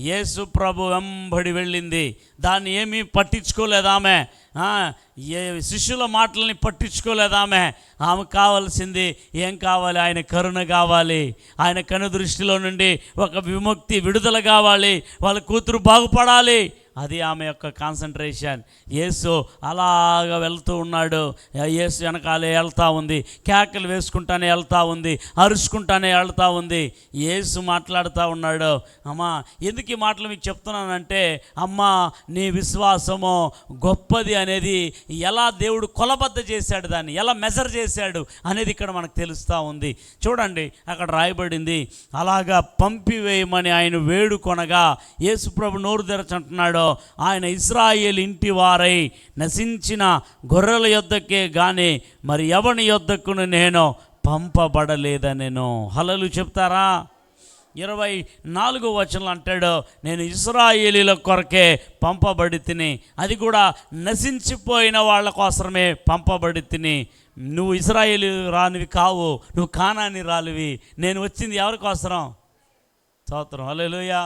యేసు ప్రభు వెంబడి వెళ్ళింది, దాన్ని ఏమీ పట్టించుకోలేదు ఆమె. శిష్యుల మాటల్ని పట్టించుకోలేదు ఆమె. ఆమె కావాల్సింది ఏం కావాలి? ఆయన కరుణ కావాలి, ఆయన కనుదృష్టిలో నుండి ఒక విముక్తి, విడుదల కావాలి, వాళ్ళ కూతురు బాగుపడాలి. అది ఆమె యొక్క కాన్సన్ట్రేషన్. యేసు అలాగ వెళ్తూ ఉన్నాడు. యేసు వెనకాలే వెళ్తూ ఉంది, కేకలు వేసుకుంటానే వెళ్తూ ఉంది, అరుచుకుంటానే వెళ్తూ ఉంది. యేసు మాట్లాడుతూ ఉన్నాడు. అమ్మా, ఎందుకు ఈ మాటలు మీకు చెప్తున్నానంటే, అమ్మా నీ విశ్వాసము గొప్పది అనేది ఎలా దేవుడు కొలబద్ద చేశాడు, దాన్ని ఎలా మెజర్ చేశాడు అనేది ఇక్కడ మనకు తెలుస్తూ ఉంది. చూడండి, అక్కడ రాయబడింది, అలాగా పంపివేయమని ఆయన వేడుకొనగా యేసు ప్రభు నోరు తెరచుంటున్నాడు. ఆయన ఇశ్రాయేలు ఇంటి వారై నశించిన గొర్రెల యొద్దకే గాని మరి ఎవని యొద్దకును నేను పంపబడలేదనెను. హల్లెలూయా చెప్తారా? 24వ వచనంలో అంటాడు, నేను ఇశ్రాయేలీల కొరకే పంపబడి తిని, అది కూడా నశించిపోయిన వాళ్ళ కోసమే పంపబడి తిని. నువ్వు ఇశ్రాయేలు రానివి కావు, నువ్వు కానాని రాలివి. నేను వచ్చింది ఎవరి కోసరం? స్తోత్రం. హల్లెలూయా.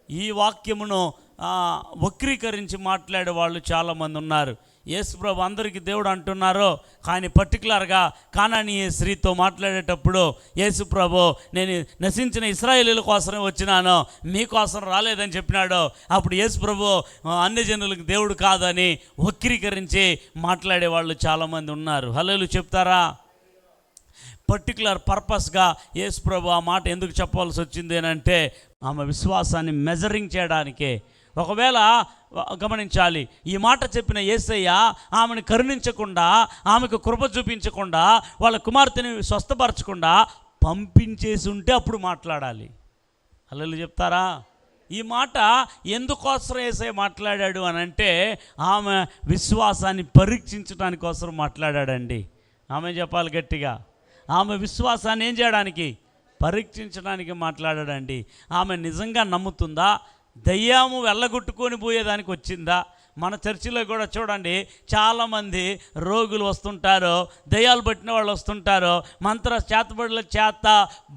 ఈ వాక్యమును వక్రీకరించి మాట్లాడే వాళ్ళు చాలామంది ఉన్నారు. యేసు ప్రభు అందరికీ దేవుడు అంటున్నారు, కానీ పర్టికులర్గా కానానీయ స్త్రీతో మాట్లాడేటప్పుడు యేసు ప్రభు నేను నశించిన ఇశ్రాయేలీల కోసమే వచ్చినాను, మీకోసం రాలేదని చెప్పినాడు. అప్పుడు యేసు ప్రభు అన్ని జనులకు దేవుడు కాదని వక్రీకరించి మాట్లాడే వాళ్ళు చాలామంది ఉన్నారు. హల్లెలూయా చెప్తారా? పర్టికులర్ పర్పస్గా యేసు ప్రభు ఆ మాట ఎందుకు చెప్పవలసి వచ్చింది అని అంటే, ఆమె విశ్వాసాన్ని మెజరింగ్ చేయడానికే. ఒకవేళ గమనించాలి, ఈ మాట చెప్పిన యేసయ్య ఆమెను కరుణించకుండా, ఆమెకు కృప చూపించకుండా, వాళ్ళ కుమార్తెని స్వస్థపరచకుండా పంపించేసి ఉంటే అప్పుడు మాట్లాడాలి. హల్లెలూయా చెప్తారా? ఈ మాట ఎందుకోసం యేసయ్య మాట్లాడాడు అని అంటే, ఆమె విశ్వాసాన్ని పరీక్షించడానికి కోసం మాట్లాడాడండి. ఆమె చెప్పాలి గట్టిగా, ఆమె విశ్వాసాన్ని ఏం చేయడానికి? పరీక్షించడానికి మాట్లాడాడండి. ఆమె నిజంగా నమ్ముతుందా? దయ్యాము వెళ్ళగొట్టుకొని పోయేదానికి వచ్చిందా? మన చర్చిలో కూడా చూడండి, చాలామంది రోగులు వస్తుంటారు, దయ్యాలు పట్టిన వాళ్ళు వస్తుంటారు, మంత్ర చేతబడుల చేత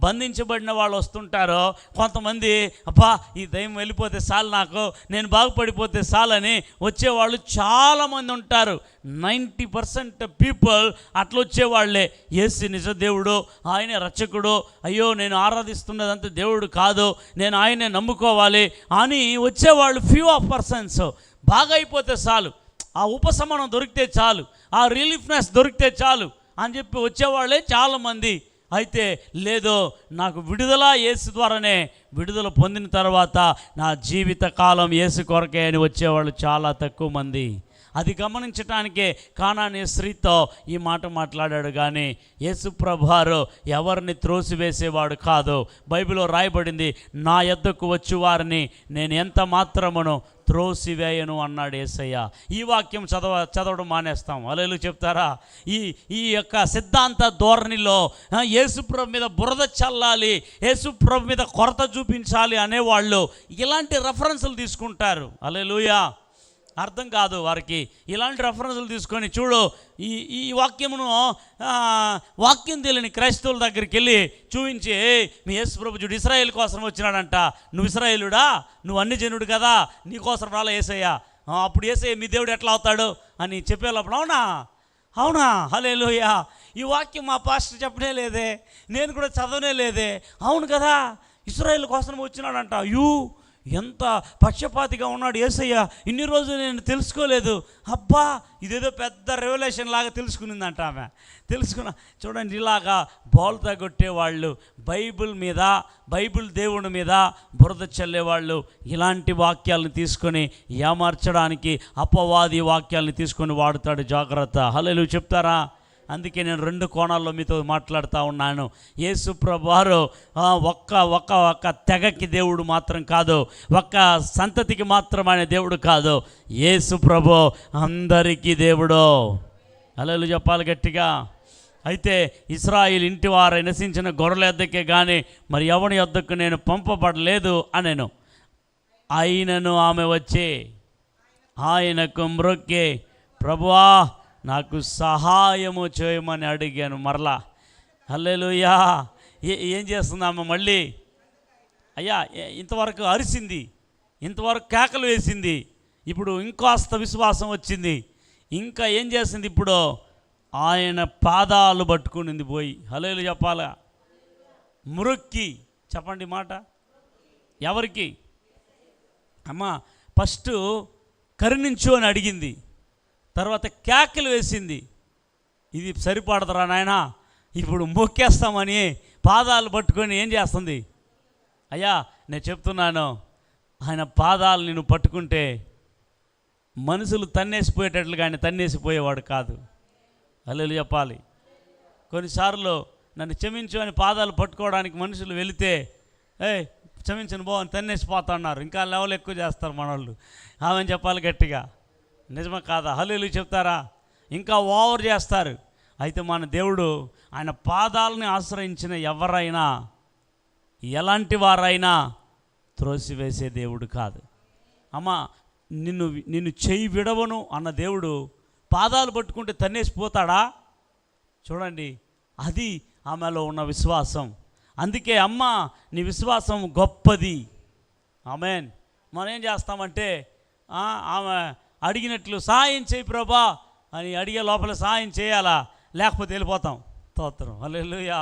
బంధించబడిన వాళ్ళు వస్తుంటారు. కొంతమంది అబ్బా ఈ దయ్యం వెళ్ళిపోతే చాలు, నాకు నేను బాగుపడిపోతే చాలని వచ్చేవాళ్ళు చాలామంది ఉంటారు. 90% పీపుల్ అట్లా వచ్చేవాళ్లే. యేసు నిజ దేవుడు, ఆయనే రక్షకుడు, అయ్యో నేను ఆరాధిస్తున్నదంతా దేవుడు కాదు, నేను ఆయనే నమ్ముకోవాలి అని వచ్చేవాళ్ళు ఫ్యూ ఆఫ్ పర్సన్స్. బాగా అయిపోతే చాలు, ఆ ఉపశమనం దొరికితే చాలు, ఆ రిలీఫ్నెస్ దొరికితే చాలు అని చెప్పి వచ్చేవాళ్ళే చాలామంది. అయితే లేదో, నాకు విడుదల యేసు ద్వారానే, విడుదల పొందిన తర్వాత నా జీవిత కాలం యేసు కొరకే అని వచ్చేవాళ్ళు చాలా తక్కువ మంది. అది గమనించటానికే కానానీ స్త్రీతో ఈ మాట మాట్లాడాడు. కానీ యేసుప్రభువారు ఎవరిని త్రోసివేసేవాడు కాదు. బైబిల్లో రాయబడింది, నా యొద్దకు వచ్చి వారిని నేను ఎంత మాత్రమును త్రోసివేయను అన్నాడు యేసయ్య. ఈ వాక్యం చదవడం మానేస్తాం. హల్లెలూయా చెప్తారా? ఈ యొక్క సిద్ధాంత ధోరణిలో యేసుప్రభు మీద బురద చల్లాలి, యేసుప్రభు మీద కొరత చూపించాలి అనేవాళ్ళు ఇలాంటి రెఫరెన్సులు తీసుకుంటారు. హల్లెలూయా. అర్థం కాదు వారికి. ఇలాంటి రెఫరెన్సులు తీసుకొని చూడు, ఈ వాక్యమును వాక్యం తెలియని క్రైస్తవుల దగ్గరికి వెళ్ళి చూపించి, మీ యేసుప్రభు చూడు ఇశ్రాయేల్ కోసం వచ్చినాడంట, నువ్వు ఇశ్రాయేలుడా, నువ్వు అన్ని జనుడు కదా, నీకోసం రాలే యేసయ్య, అప్పుడు యేసయ్య మీ దేవుడు ఎట్లా అవుతాడు అని చెప్పేటప్పుడు అవునా హల్లెలూయా, ఈ వాక్యం మా పాస్టర్ చెప్పనే లేదే, నేను కూడా చదవనే లేదే, అవును కదా ఇశ్రాయేల్ కోసం వచ్చినాడంట, ఎంత పక్షపాతిగా ఉన్నాడు యేసయ్య, ఇన్ని రోజులు నేను తెలుసుకోలేదు, అబ్బా ఇదేదో పెద్ద రెవల్యూషన్ లాగా తెలుసుకునిందంట ఆమె. చూడండి, ఇలాగా బోల్తా కొట్టేవాళ్ళు, బైబిల్ దేవుని మీద బురద చల్లేవాళ్ళు ఇలాంటి వాక్యాలను తీసుకొని ఏమార్చడానికి అపవాది వాక్యాలను తీసుకొని వాడుతాడు. జాగ్రత్త. హల్లెలూయా చెప్తారా? అందుకే నేను 2 కోణాల్లో మీతో మాట్లాడుతూ ఉన్నాను. యేసుప్రభువారు ఒక్క తెగకి దేవుడు మాత్రం కాదు, ఒక్క సంతతికి మాత్రమైన దేవుడు కాదు. యేసుప్రభు అందరికీ దేవుడు. హల్లెలూయా చెప్పాలి గట్టిగా. అయితే ఇశ్రాయేలు ఇంటి వారు నివసించిన గొర్రెల యొద్దకే కానీ మరి ఎవరి యొద్దకు నేను పంపబడలేదు అనెను. అయినను ఆమె వచ్చి ఆయనకు మ్రొక్కి, ప్రభువా నాకు సహాయము చేయమని అడిగాను. మరలా హల్లెలూయా. ఏం చేస్తుందమ్మ మళ్ళీ? అయ్యా ఇంతవరకు అరిసింది, ఇంతవరకు కేకలు వేసింది, ఇప్పుడు ఇంకాస్త విశ్వాసం వచ్చింది. ఇంకా ఏం చేసింది? ఇప్పుడు ఆయన పాదాలు పట్టుకునింది పోయి. హల్లెలూయా చెప్పాలా? మురొక్కి చెప్పండి మాట. ఎవరికి? అమ్మ ఫస్ట్ కరుణించు అని అడిగింది, తర్వాత కేకలు వేసింది. ఇది సరిపడదురా నాయనా, ఇప్పుడు మొక్కేస్తామని పాదాలు పట్టుకొని ఏం చేస్తుంది? అయ్యా నేను చెప్తున్నాను, ఆయన పాదాలు నేను పట్టుకుంటే మనుషులు తన్నేసిపోయేటట్లు కానీ తన్నేసిపోయేవాడు కాదు. హల్లెలూయా చెప్పాలి. కొన్నిసార్లు నన్ను క్షమించు అని పాదాలు పట్టుకోవడానికి మనుషులు వెళితే, క్షమించను బావని తన్నేసిపోతున్నారు, ఇంకా లెవెల్ ఎక్కువ చేస్తారు మనోళ్ళు. ఆమెను చెప్పాలి గట్టిగా. నిజమా కాదా? హల్లెలూయా చెప్తారా? ఇంకా ఓవర్ చేస్తారు. అయితే మన దేవుడు ఆయన పాదాలని ఆశ్రయించిన ఎవరైనా, ఎలాంటి వారైనా త్రోసివేసే దేవుడు కాదు. అమ్మ నిన్ను చెయ్యి విడవను అన్న దేవుడు పాదాలు పట్టుకుంటే తన్నేసిపోతాడా? చూడండి, అది ఆమెలో ఉన్న విశ్వాసం. అందుకే అమ్మ నీ విశ్వాసం గొప్పది. ఆమేన్. మనం ఏం చేస్తామంటే ఆమె అడిగినట్లు సహాయం చేయి ప్రభా అని అడిగే లోపల సహాయం చేయాలా, లేకపోతే వెళ్ళిపోతాం. స్తోత్రం. హల్లెలూయా.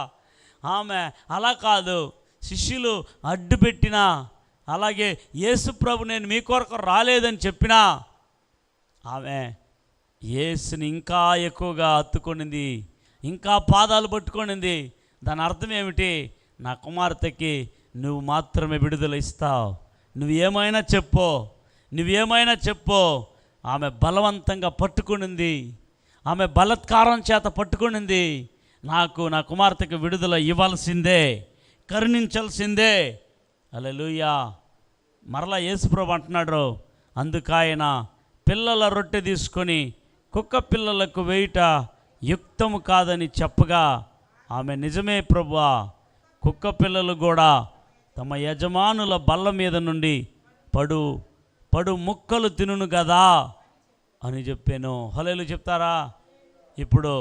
ఆమె అలా కాదు, శిష్యులు అడ్డు పెట్టినా, అలాగే యేసుప్రభు నేను మీ కొరకు రాలేదని చెప్పినా ఆమె యేసుని ఇంకా ఎక్కువగా హత్తుకొనింది, ఇంకా పాదాలు పట్టుకొనింది. దాని అర్థం ఏమిటి? నా కుమార్తెకి నువ్వు మాత్రమే విడుదల ఇస్తావు, నువ్వేమైనా చెప్పు. ఆమె బలవంతంగా పట్టుకునింది, ఆమె బలత్కారం చేత పట్టుకునింది. నాకు నా కుమార్తెకు విడుదల ఇవ్వాల్సిందే, కరుణించాల్సిందే. హల్లెలూయా. మరలా యేసుప్రభు అంటున్నాడు, అందుకాయన పిల్లల రొట్టె తీసుకొని కుక్క పిల్లలకు వేయుట యుక్తము కాదని చెప్పగా ఆమె నిజమే ప్రభువా, కుక్క పిల్లలు కూడా తమ యజమానుల బల్ల మీద నుండి పడు ముక్కలు తినును కదా అని చెప్పాను. హల్లెలూయా చెప్తారా? ఇప్పుడు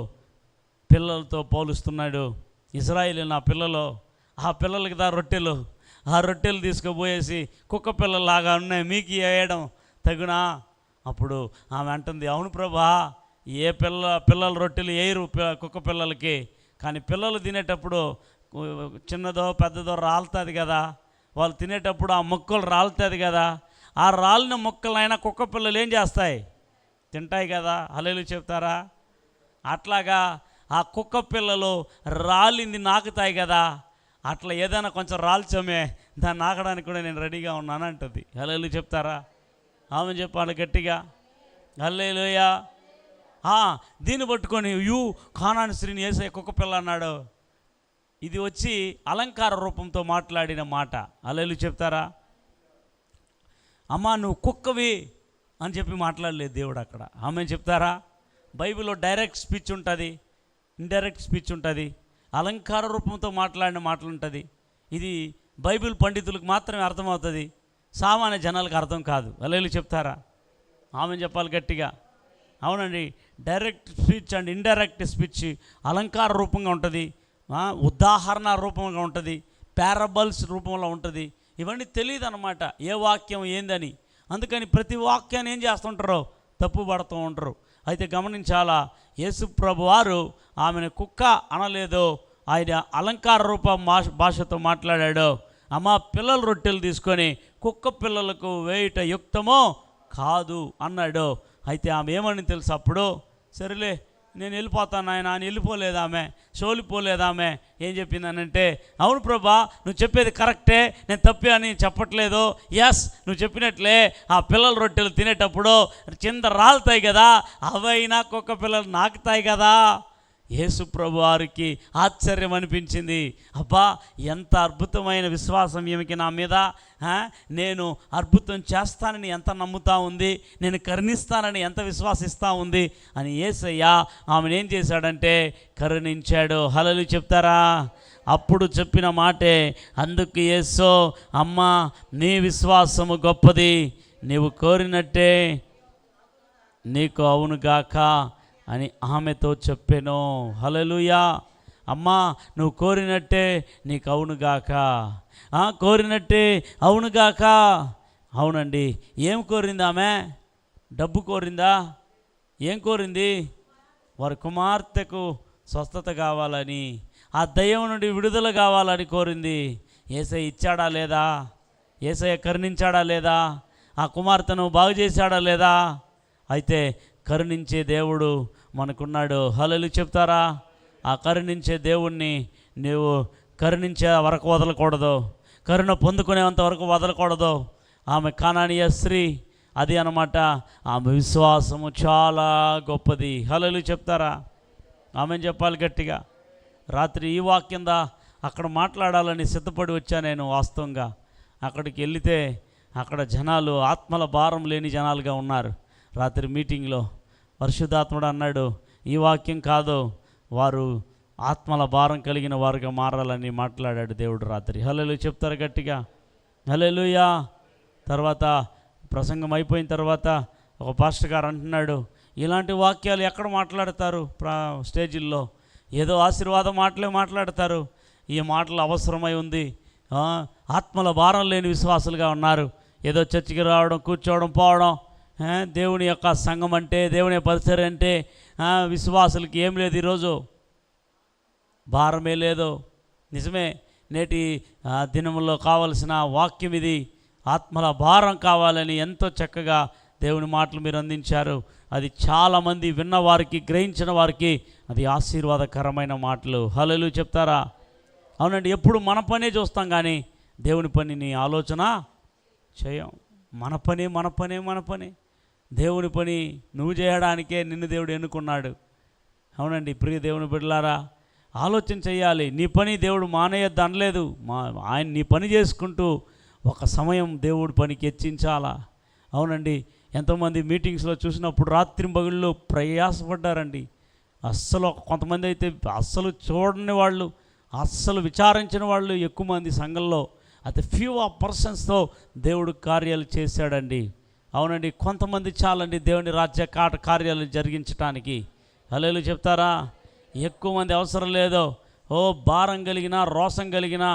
పిల్లలతో పోలుస్తున్నాడు. ఇశ్రాయేలు నా పిల్లలు, ఆ పిల్లలకి రొట్టెలు, ఆ రొట్టెలు తీసుకుపోయేసి కుక్క పిల్లలాగా ఉన్నాయి, మీకు వేయడం తగునా? అప్పుడు ఆమె అంటుంది, అవును ప్రభా, ఏ పిల్లల రొట్టెలు వేయరు కుక్క పిల్లలకి, కానీ పిల్లలు తినేటప్పుడు చిన్నదో పెద్దదో రాలుతుంది కదా, వాళ్ళు తినేటప్పుడు ఆ ముక్కలు రాలుతుంది కదా, ఆ రాలిన ముక్కలైనా కుక్క పిల్లలు ఏం చేస్తాయి? తింటాయి కదా. హల్లెలూయా చెప్తారా? అట్లాగా ఆ కుక్క పిల్లలు రాలింది నాకుతాయి కదా, అట్లా ఏదైనా కొంచెం రాల్చమే, దాన్ని నాకడానికి కూడా నేను రెడీగా ఉన్నాను అంటుంది. హల్లెలూయా చెప్తారా? ఆమె చెప్పాలి గట్టిగా. హల్లెలూయా. దీన్ని పట్టుకొని కానాను స్త్రీని యేసయ్య కుక్క పిల్ల అన్నాడు. ఇది వచ్చి అలంకార రూపంతో మాట్లాడిన మాట. హల్లెలూయా చెప్తారా? అమ్మా నువ్వు కుక్కవి అని చెప్పి మాట్లాడలేదు దేవుడు అక్కడ. ఆమె చెప్తారా? బైబిల్లో డైరెక్ట్ స్పీచ్ ఉంటుంది, ఇండైరెక్ట్ స్పీచ్ ఉంటుంది, అలంకార రూపంతో మాట్లాడిన మాటలు ఉంటుంది. ఇది బైబిల్ పండితులకు మాత్రమే అర్థమవుతుంది, సామాన్య జనాలకు అర్థం కాదు. హల్లెలూయా చెప్తారా? ఆమె చెప్పాలి గట్టిగా. అవునండి, direct speech and indirect speech అలంకార రూపంగా ఉంటుంది, ఉదాహరణ రూపంగా ఉంటుంది, పారబల్స్ రూపంలో ఉంటుంది. ఇవన్నీ తెలియదు అన్నమాట, ఏ వాక్యం ఏందని. అందుకని ప్రతి వాక్యాన్ని ఏం చేస్తుంటారో తప్పు పడుతూ ఉంటారు. అయితే గమనించాలా, యేసు ప్రభు వారు ఆమెను కుక్క అనలేదు, ఆయన అలంకార రూప భాషతో మాట్లాడాడు. అమ్మ పిల్లల రొట్టెలు తీసుకొని కుక్క పిల్లలకు వేయుట యుక్తమో కాదు అన్నాడు. అయితే ఆమె ఏమని తెలుసు అప్పుడు? సరేలే నేను వెళ్ళిపోతాను ఆయన అని వెళ్ళిపోలేదు ఆమె, సోలిపోలేదు ఆమె. ఏం చెప్పిందనంటే, అవును ప్రభా నువ్వు చెప్పేది కరెక్టే, నేను తప్పే అని చెప్పట్లేదు. ఎస్ నువ్వు చెప్పినట్లే ఆ పిల్లల రొట్టెలు తినేటప్పుడు కింద రాలుతాయి కదా, అవైనా కుక్క పిల్లలు నాకుతాయి కదా. యేసు ప్రభు వారికి ఆశ్చర్యం అనిపించింది. అబ్బా ఎంత అద్భుతమైన విశ్వాసం ఈమెకి నా మీద, నేను అద్భుతం చేస్తానని ఎంత నమ్ముతా ఉంది, నేను కరుణిస్తానని ఎంత విశ్వాసిస్తూ ఉంది అని యేసయ్య ఆమెను ఏం చేశాడంటే కరుణించాడు. హల్లెలూయా చెప్తారా? అప్పుడు చెప్పిన మాటే, అందుకు యేసు అమ్మా నీ విశ్వాసము గొప్పది, నీవు కోరినట్టే నీకు అవునుగాక అని ఆమెతో చెప్పాను. హల్లెలూయా. అమ్మా నువ్వు కోరినట్టే నీకు అవునుగాక, కోరినట్టే అవునుగాక. అవునండి, ఏం కోరింది ఆమె? డబ్బు కోరిందా? ఏం కోరింది? వారి కుమార్తెకు స్వస్థత కావాలని, ఆ దయ్యం నుండి విడుదల కావాలని కోరింది. యేసయ్య ఇచ్చాడా లేదా? యేసయ్య కరుణించాడా లేదా? ఆ కుమార్తెను బాగు చేశాడా లేదా? అయితే కరుణించే దేవుడు మనకున్నాడు. హల్లెలూయా చెప్తారా? ఆ కరుణించే దేవుణ్ణి నీవు కరుణించే వరకు వదలకూడదు, కరుణ పొందుకునేంత వరకు వదలకూడదు. ఆమె కానానీయ స్త్రీ, అది అన్నమాట ఆమె విశ్వాసము చాలా గొప్పది. హల్లెలూయా చెప్తారా? ఆమె చెప్పాలి గట్టిగా. రాత్రి ఈ వాక్యం అక్కడ మాట్లాడాలని సిద్ధపడి వచ్చా నేను. వాస్తవంగా అక్కడికి వెళితే అక్కడ జనాలు ఆత్మల భారం లేని జనాలుగా ఉన్నారు. రాత్రి మీటింగ్లో పరిశుద్ధాత్ముడు అన్నాడు, ఈ వాక్యం కాదు, వారు ఆత్మల భారం కలిగిన వారుగా మారాలని మాట్లాడాడు దేవుడు రాత్రి. హల్లెలూయా చెప్తారు గట్టిగా. హల్లెలూయా. తర్వాత ప్రసంగం అయిపోయిన తర్వాత ఒక పాస్టర్ గారు అంటున్నాడు, ఇలాంటి వాక్యాలు ఎక్కడ మాట్లాడతారు స్టేజీల్లో? ఏదో ఆశీర్వాద మాటలే మాట్లాడతారు. ఈ మాటలు అవసరమై ఉంది. ఆత్మల భారం లేని విశ్వాసులుగా ఉన్నారు. ఏదో చర్చికి రావడం, కూర్చోవడం, పోవడం, దేవుని యొక్క సంఘం అంటే, దేవుని పరిసరం అంటే విశ్వాసులకి ఏం లేదు. ఈరోజు భారమే లేదు. నిజమే, నేటి దినములో కావలసిన వాక్యం ఇది. ఆత్మల భారం కావాలని ఎంతో చక్కగా దేవుని మాటలు మీరు అందించారు. అది చాలామంది విన్నవారికి, గ్రహించిన వారికి అది ఆశీర్వాదకరమైన మాటలు. హల్లెలూయా చెప్తారా? అవునండి, ఎప్పుడు మన పనే చూస్తాం కానీ దేవుని పనిని ఆలోచన చేయం. మన పనే దేవుని పని నువ్వు చేయడానికే నిన్ను దేవుడు ఎన్నుకున్నాడు. అవునండి ప్రియ దేవుని బిడ్డలారా, ఆలోచన చేయాలి. నీ పని దేవుడు మానేయొద్దు అనలేదు. ఆయన నీ పని చేసుకుంటూ ఒక సమయం దేవుడి పనికి హెచ్చించాలా. అవునండి, ఎంతోమంది మీటింగ్స్లో చూసినప్పుడు రాత్రింబగళ్ళు ప్రయాసపడ్డారండి. అస్సలు కొంతమంది అయితే అస్సలు చూడని వాళ్ళు, అస్సలు విచారించిన వాళ్ళు ఎక్కువ మంది సంఘంలో. అయితే ఫ్యూ ఆఫ్ పర్సన్స్తో దేవుడు కార్యాలు చేశాడండి. అవునండి, కొంతమంది చాలండి దేవుని రాజ్య కార్యాలు జరిగించడానికి. హల్లెలూయా చెప్తారా? ఎక్కువ మంది అవసరం లేదు. భారం కలిగిన, రోసం కలిగిన,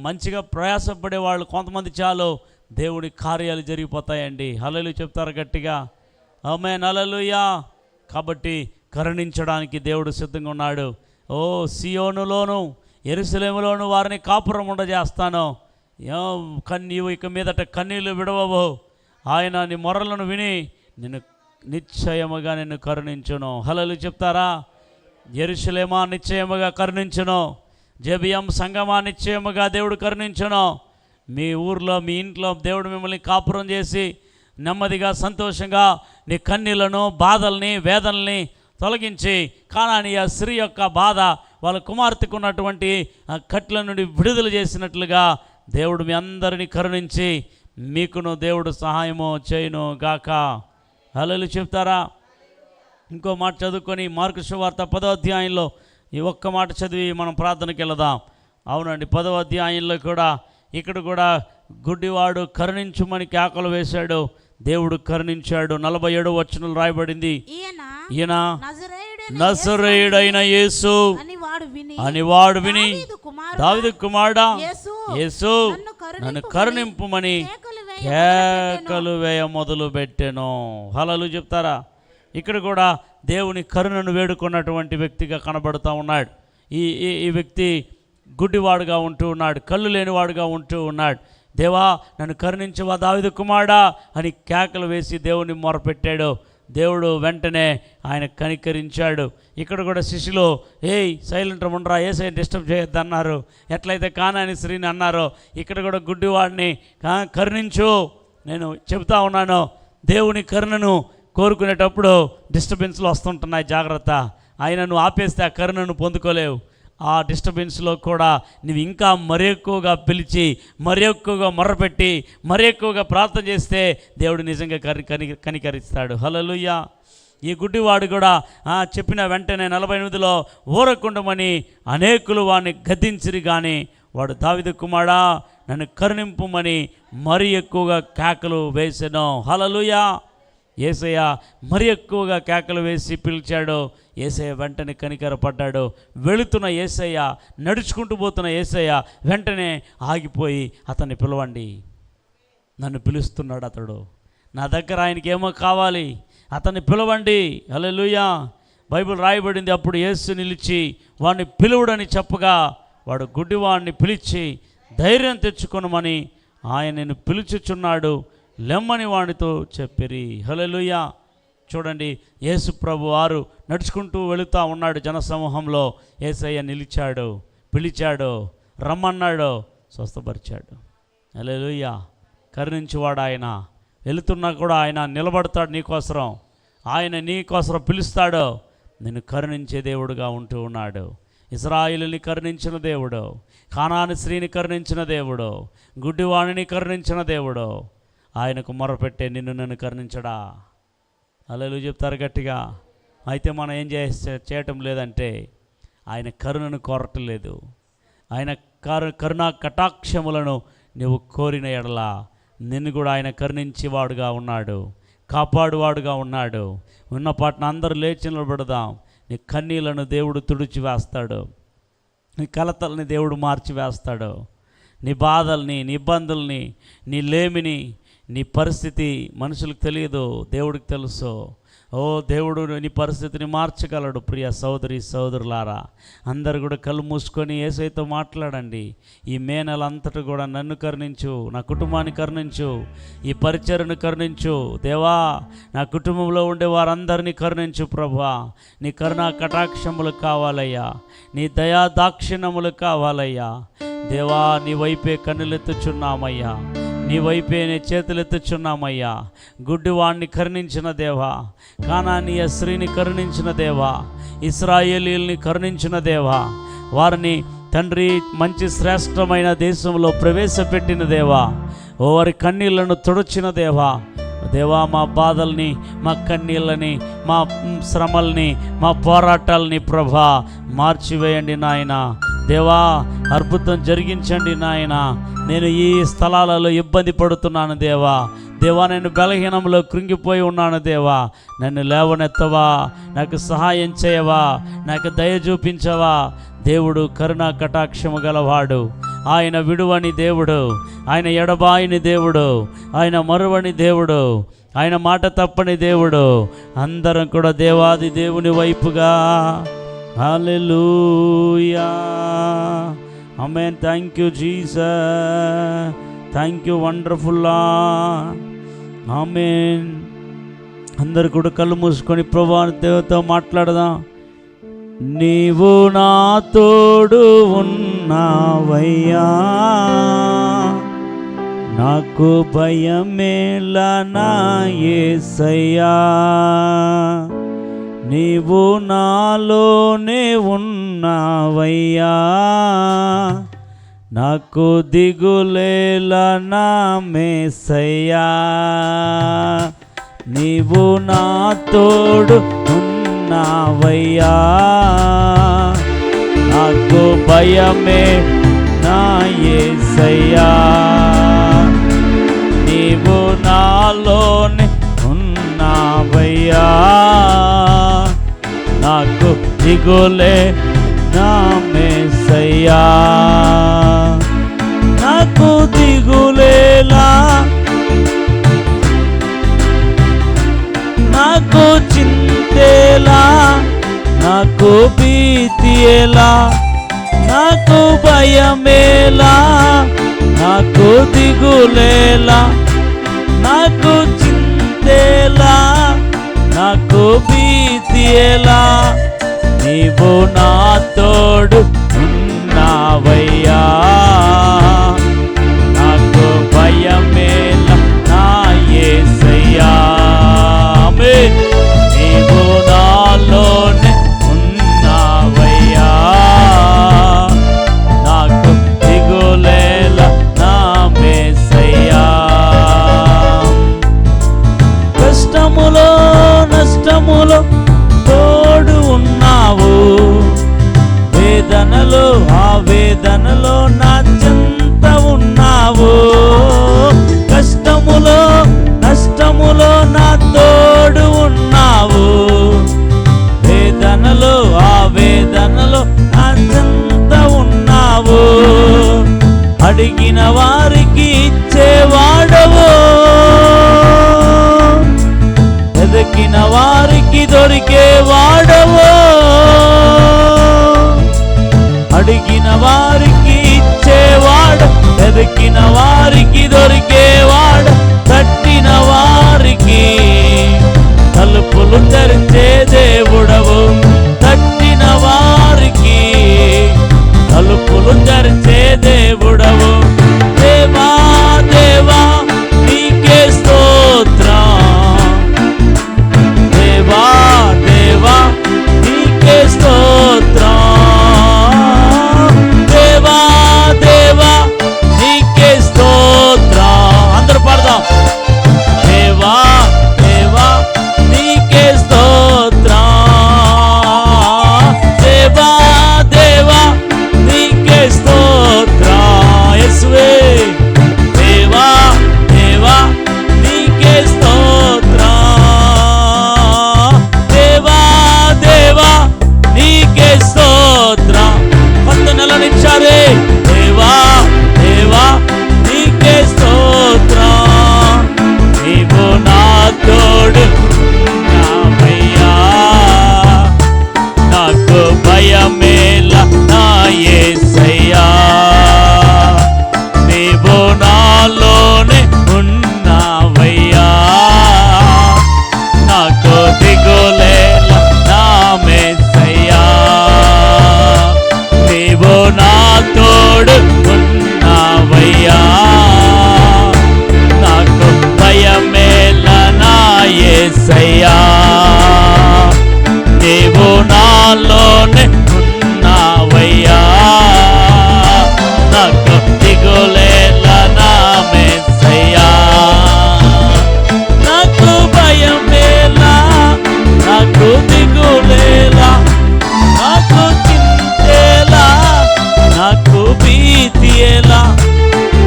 మంచిగా ప్రయాసపడే వాళ్ళు కొంతమంది చాలు, దేవుడి కార్యాలు జరిగిపోతాయండి. హల్లెలూయా చెప్తారు గట్టిగా. ఆమేన్, హల్లెలూయా. కాబట్టి కరుణించడానికి దేవుడు సిద్ధంగా ఉన్నాడు. సియోనులోను యెరూషలేములోను వారిని కాపురం ఉండజేస్తాను. నీవు ఇక మీదట కన్నీళ్లు విడవవు. ఆయన నీ మొరలను విని నిన్ను నిశ్చయముగా నిన్ను కరుణించును. హల్లెలూయా చెప్తారా? యెరూషలేమా నిశ్చయముగా కరుణించును. జెబియం సంగమా నిశ్చయముగా దేవుడు కరుణించును. మీ ఊర్లో, మీ ఇంట్లో దేవుడు మిమ్మల్ని కాపురం చేసి నెమ్మదిగా, సంతోషంగా నీ కన్నీళ్లను, బాధల్ని, వేదనల్ని తొలగించి కానానీయ స్త్రీ యొక్క బాధ వాళ్ళ కుమార్తెకు ఉన్నటువంటి కట్ల నుండి విడుదల చేసినట్లుగా దేవుడు మీ అందరినీ కరుణించి మీకును దేవుడు సహాయము చేయును గాక. హల్లెలూయా చెప్తారా? ఇంకో మాట చదువుకొని మార్కు సువార్త 10వ అధ్యాయంలో ఈ ఒక్క మాట చదివి మనం ప్రార్థనకి వెళదాం. అవునండి, 10వ అధ్యాయంలో కూడా ఇక్కడ కూడా గుడ్డివాడు కరుణించుమని కేకలు వేశాడు, దేవుడు కరుణించాడు. 47వ వచనంలో రాయబడింది, ఈయన నజరేయుడైన యేసు అని వాడు విని దావీదు కుమారుడా యేసు నన్ను కరుణింపుమని కేకలు వేయ మొదలు పెట్టెను. హల్లెలూయా చెప్తారా? ఇక్కడ కూడా దేవుని కరుణను వేడుకున్నటువంటి వ్యక్తిగా కనబడుతూ ఉన్నాడు. ఈ వ్యక్తి గుడ్డివాడుగా ఉంటూ ఉన్నాడు, కళ్ళు లేనివాడుగా ఉంటూ ఉన్నాడు. దేవా నన్ను కరుణించవా దావీదు కుమారుడా అని కేకలు వేసి దేవుని మొరపెట్టాడు. దేవుడు వెంటనే ఆయన కనికరించాడు. ఇక్కడ కూడా శిష్యులు సైలెంట్ ఉండరా, ఏసై డిస్టర్బ్ చేయొద్దు అన్నారు. ఎట్లయితే కానాని స్త్రీని అన్నారో ఇక్కడ కూడా గుడ్డివాడిని కరుణించు. నేను చెబుతా ఉన్నాను, దేవుని కరుణను కోరుకునేటప్పుడు డిస్టర్బెన్స్లు వస్తుంటున్నాయి, జాగ్రత్త. ఆయన నువ్వు ఆపేస్తే ఆ కరుణను పొందుకోలేవు. ఆ డిస్టర్బెన్స్లో కూడా నువ్వు ఇంకా మరి ఎక్కువగా పిలిచి, మరి ఎక్కువగా మొర్రపెట్టి, మరి ఎక్కువగా ప్రార్థన చేస్తే దేవుడు నిజంగా కనికరిస్తాడు. హల్లెలూయా. ఈ గుడ్డివాడు కూడా చెప్పిన వెంటనే 48లో ఊరకుండమని అనేకులు వాడిని గద్దించిరి, కానీ వాడు దావీదు కుమారుడా నన్ను కరుణింపుమని మరి ఎక్కువగా కేకలు వేసెను. హల్లెలూయా. యేసయ్య మరి ఎక్కువగా కేకలు వేసి పిలిచాడు. యేసయ్య వెంటనే కనికరపడ్డాడు. వెళుతున్న యేసయ్య, నడుచుకుంటూ పోతున్న యేసయ్య వెంటనే ఆగిపోయి అతన్ని పిలవండి, నన్ను పిలుస్తున్నాడు అతడు, నా దగ్గర ఆయనకి ఏమో కావాలి, అతన్ని పిలవండి. హల్లెలూయా. బైబిల్ రాయబడింది, అప్పుడు యేసు నిలిచి వాడిని పిలువుడని చెప్పగా వాడు గుడ్డివాడిని పిలిచి ధైర్యం తెచ్చుకొనమని ఆయన నిన్ను పిలుచుచున్నాడు, లెమ్మని వాడితో చెప్పిరి. హల్లెలూయా. చూడండి, యేసు ప్రభు వారు నడుచుకుంటూ వెళుతూ ఉన్నాడు. జనసమూహంలో యేసయ్య నిలిచాడు, పిలిచాడు, రమ్మన్నాడు, స్వస్థపరిచాడు. హల్లెలూయా. కరుణించువాడు ఆయన. వెళుతున్నా కూడా ఆయన నిలబడతాడు నీకోసరం. ఆయన నీకోసరం పిలుస్తాడు. నిన్ను కరుణించే దేవుడుగా ఉంటూ ఉన్నాడు. ఇశ్రాయేలుని కరుణించిన దేవుడు, కానాను స్త్రీని కరుణించిన దేవుడు, గుడ్డివాణిని కరుణించిన దేవుడు. ఆయనకు మొరపెట్టే నిన్ను నన్ను కరుణించడా? హల్లెలూయా చెప్తారు గట్టిగా. అయితే మనం ఏం చేయటం లేదంటే ఆయన కరుణను కోరటం లేదు. ఆయన కరుణా కటాక్షములను నువ్వు కోరిన ఎడల నిన్ను కూడా ఆయన కరుణించేవాడుగా ఉన్నాడు, కాపాడువాడుగా ఉన్నాడు. ఉన్న పాటన అందరూ లేచి నిలబడదాం. నీ కన్నీళ్లను దేవుడు తుడిచి వేస్తాడు, నీ కలతల్ని దేవుడు మార్చి వేస్తాడు. నీ బాధల్ని, నీ ఇబ్బందుల్ని, నీ లేమిని, నీ పరిస్థితి మనుషులకు తెలియదు, దేవుడికి తెలుసు. దేవుడు నీ పరిస్థితిని మార్చగలడు. ప్రియ సోదరి సోదరులారా, అందరు కూడా కళ్ళు మూసుకొని యేసయ్యతో మాట్లాడండి. ఈ మే నెల అంతటా కూడా నన్ను కరుణించు, నా కుటుంబాన్ని కరుణించు, ఈ పరిచర్ను కరుణించు. దేవా నా కుటుంబంలో ఉండే వారందరినీ కరుణించు ప్రభువా. నీ కరుణా కటాక్షములు కావాలయ్యా, నీ దయా దాక్షిణ్యములు కావాలయ్యా. దేవా నీ వైపే కన్నులెత్తుచున్నామయ్యా, నీ వైపే చేతులెత్తుచున్నామయ్యా. గుడ్డివాణ్ణి కరుణించిన దేవా, కానానీయ స్త్రీని కరుణించిన దేవా, ఇశ్రాయేలీయుల్ని కరుణించిన దేవా, వారిని తండ్రి మంచి శ్రేష్టమైన దేశంలో ప్రవేశపెట్టిన దేవా, వారి కన్నీళ్లను తుడిచిన దేవా. దేవా మా బాధల్ని, మా కన్నీళ్ళని, మా శ్రమల్ని, మా పోరాటాలని ప్రభా మార్చివేయండి నాయన. దేవా అద్భుతం జరిగించండి నాయన. నేను ఈ స్థలాలలో ఇబ్బంది పడుతున్నాను దేవా. దేవా నేను బలహీనంలో కృంగిపోయి ఉన్నాను దేవా. నన్ను లేవనెత్తవా, నాకు సహాయం చేయవా, నాకు దయ చూపించవా. దేవుడు కరుణా కటాక్షము గలవాడు. ఆయన విడువని దేవుడు, ఆయన ఎడబాయిని దేవుడు, ఆయన మరువని దేవుడు, ఆయన మాట తప్పని దేవుడు. అందరం కూడా దేవాది దేవుని వైపుగా hallelujah amen. Thank you Jesus, thank you wonderful Lord. Amen. అందరు కూడా కళ్ళు మూసుకొని ప్రభువాని దేవునితో మాట్లాడదాం. నీవు నా తోడు ఉన్నావయ్యా, నాకు భయమేలా నా యేసయ్యా, నీవు నాలోనే ఉన్నావయ్యా. నాకు దిగులేలా నా మేసయ్యా, నీవు నా తోడు ఉన్నావయ్యా. నాకు భయమే నా యేసయ్యా, నీవు నాలోనే ఉన్నావయ్యా. నాకు దిగులే నా మేసయ్యా, నాకు దిగులేలా, నాకు చింతేలా, నాకు భీతియేలా, నాకు భయమేలా, నాకు దిగులేలా, నాకు చింతేలా, నాకు భీతియేలా, నీవు నా తోడు ఉన్నావయ్యా. నాకు భయమేలా నా యేసయ్యా, నీవు నాలోనే ఉన్నావయ్యా. నాకు దిగులేలా నా మేసయ్యా. కష్టములో నష్టములో తోడు ఉన్నావు, వేదనలో వేదనలో నా చెంత ఉన్నావు. కష్టములో నష్టములో నా తోడు ఉన్నావు, వేదనలో వేదనలో నా చెంత ఉన్నావు. అడిగిన వారికి ఇచ్చేవాడవు, వెదకిన వారికి దొరికేవాడవు. అడిగిన వారికి ఇచ్చేవాడు, వెదకిన వారికి దొరికేవాడు. తట్టిన వారికి తలుపులు తెరిచే దేవుడవు, తట్టిన వారికి తలుపులు తెరిచే దేవుడవు. దేవా దేవా నీకే స్తోత్రం, దేవా దేవా నీకే స్తోత్రం, దేవా దేవా నీకే స్తోత్రం. అందరూ పాడదాం. దేవా దేవా నీకే స్తోత్రం, దేవా దేవా నీకే స్తోత్రం. యేసువే దేవా దేవా నీకే స్తోత్రం, దేవా దేవా నీకే స్తోత్రం. 10 నెలలు ఇచ్చారే. దేవా దేవా నీకే స్తోత్రం, నీవు నా తోడు ఉన్నావయ్యా. నాకు భయమేలా నా యేసయ్యా, నీవు నాలోనే ఉన్నావయ్యా. నాకు దిగులేలా నా మేసయ్యా, నీవు నా తోడు ఉన్నావయ్యా. నాకు భయమేలా నా యేసయ్యా, నీవు నాలోనే ఉన్నావయ్యా. నాకు దిగులేలా నా మేసయ్యా, నాకు భయమేలా, నాకు దిగులేలా, నాకు చింతేలా, నాకు భీతియేలా,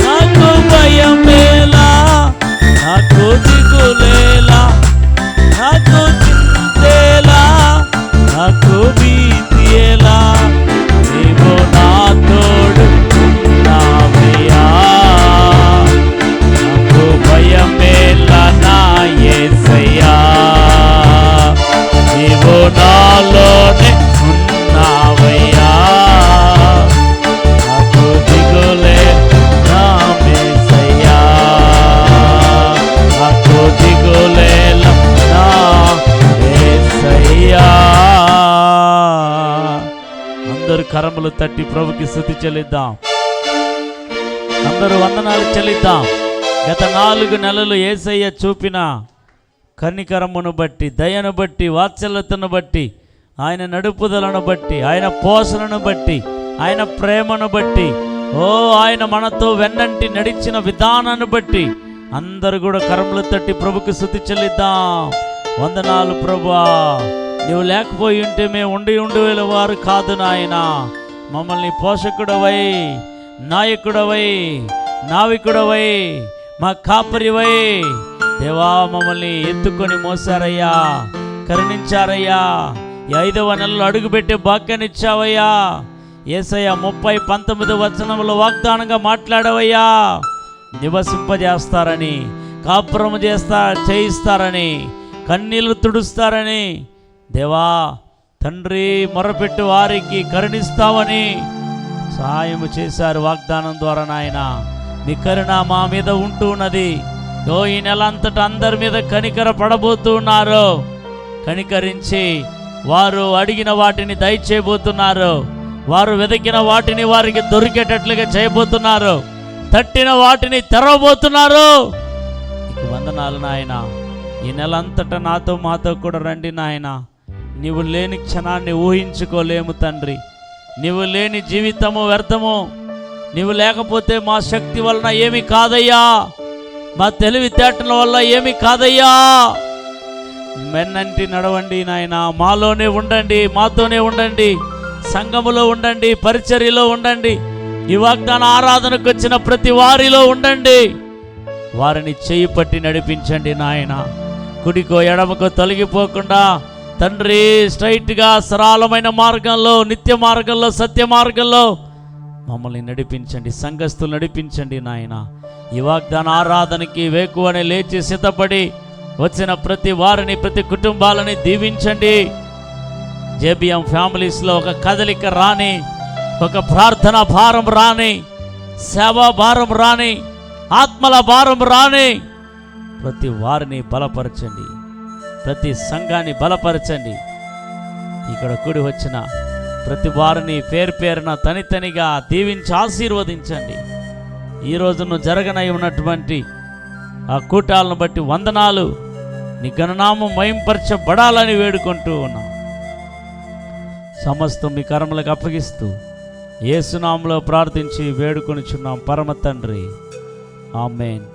నాకు భయమేలా, నాకు దిగులేలా, నాకు చింతేలా, నాకు భీతియేలా, నీవు నా తోడు ఉన్నావయ్యా. నాకు భయమేలా నా యేసయ్యా, నీవు నాలోనే ఉన్నావయ్యా. నాకు దిగులే నా మేసయ్యా, నాకు దిగులేలా నా యేసయ్యా. అందరూ కరములు తట్టి ప్రభుకి స్తుతి చెల్లిద్దాం. అందరూ వందనాలు చెల్లిద్దాం. గత 4 నెలలు యేసయ్య చూపిన కనికరమును బట్టి, దయను బట్టి, వాత్సల్యతను బట్టి, ఆయన నడుపుదలను బట్టి, ఆయన పోషణను బట్టి, ఆయన ప్రేమను బట్టి, ఆయన మనతో వెన్నంటి నడిచిన విధానాన్ని బట్టి అందరూ కూడా కరములు తట్టి ప్రభుకి స్తుతి చెల్లిద్దాం. వందనాలు ప్రభువా, నువ్వు లేకపోయి ఉంటే మేము ఉండి వారు కాదు నాయన. మమ్మల్ని పోషకుడవై, నాయకుడవై, నావికుడవై, మా కాపరివై దేవా మమ్మల్ని ఎత్తుకొని మోసారయ్యా, కరుణించారయ్యా. 5వ నెలలో అడుగుపెట్టే భాగ్యాన్నిచ్చావయ్యా. యేసయ్య 30:19 వచనంలో వాగ్దానంగా మాట్లాడవయ్యా. నివసింపజేస్తారని, కాపురము చేయిస్తారని, కన్నీళ్లు తుడుస్తారని దేవా తండ్రి, మొరపెట్టు వారికి కరుణిస్తావని సహాయము చేశారు వాగ్దానం ద్వారా. నాయన నీ కరుణ మా మీద ఉంటూ ఉన్నది. ఈ నెల అంతటా అందరి మీద కనికర పడబోతున్నారు. కనికరించి వారు అడిగిన వాటిని దయచేయబోతున్నారు. వారు వెతికిన వాటిని వారికి దొరికేటట్లుగా చేయబోతున్నారు. తట్టిన వాటిని తెరవబోతున్నారు. నీకు వందనాలు నాయన. ఈ నెల అంతటా నాతో మాతో కూడా రండి నాయన. నీవు లేని క్షణాన్ని ఊహించుకోలేము తండ్రి. నీవు లేని జీవితము వ్యర్థము. నీవు లేకపోతే మా శక్తి వలన ఏమి కాదయ్యా, మా తెలివితేటల వల్ల ఏమి కాదయ్యా. మెన్నంటి నడవండి నాయన. మాలోనే ఉండండి, మాతోనే ఉండండి, సంఘములో ఉండండి, పరిచర్యలో ఉండండి, ఈ వాగ్దాన ఆరాధనకు వచ్చిన ప్రతి వారిలో ఉండండి. వారిని చేయి పట్టి నడిపించండి నాయన. కుడికో ఎడమకో తొలగిపోకుండా తండ్రి, స్ట్రైట్గా సరళమైన మార్గంలో, నిత్య మార్గంలో, సత్య మార్గంలో మమ్మల్ని నడిపించండి. సంఘస్థులు నడిపించండి నాయన. ఈ వాగ్దాన ఆరాధనకి వేకువనే లేచి సిద్ధపడి వచ్చిన ప్రతి వారిని, ప్రతి కుటుంబాలని దీవించండి. జేబిఎం ఫ్యామిలీస్లో ఒక కదలిక రాని, ఒక ప్రార్థన భారం రాని, సేవా భారం రాని, ఆత్మల భారం రాని, ప్రతి వారిని బలపరచండి, ప్రతి సంఘాన్ని బలపరచండి. ఇక్కడ కూడి వచ్చిన ప్రతి వారిని పేరు పేరున తనితనిగా దీవించి ఆశీర్వదించండి. ఈ రోజును జరగనై ఉన్నటువంటి ఆ కూటాలను బట్టి వందనాలు. నీ గణనామం మహింపరచబడాలని వేడుకుంటూ ఉన్నాం. సమస్తం మీ కరములకు అప్పగిస్తూ యేసునామములో ప్రార్థించి వేడుకొనిచున్నాం పరమ తండ్రి. ఆమేన్.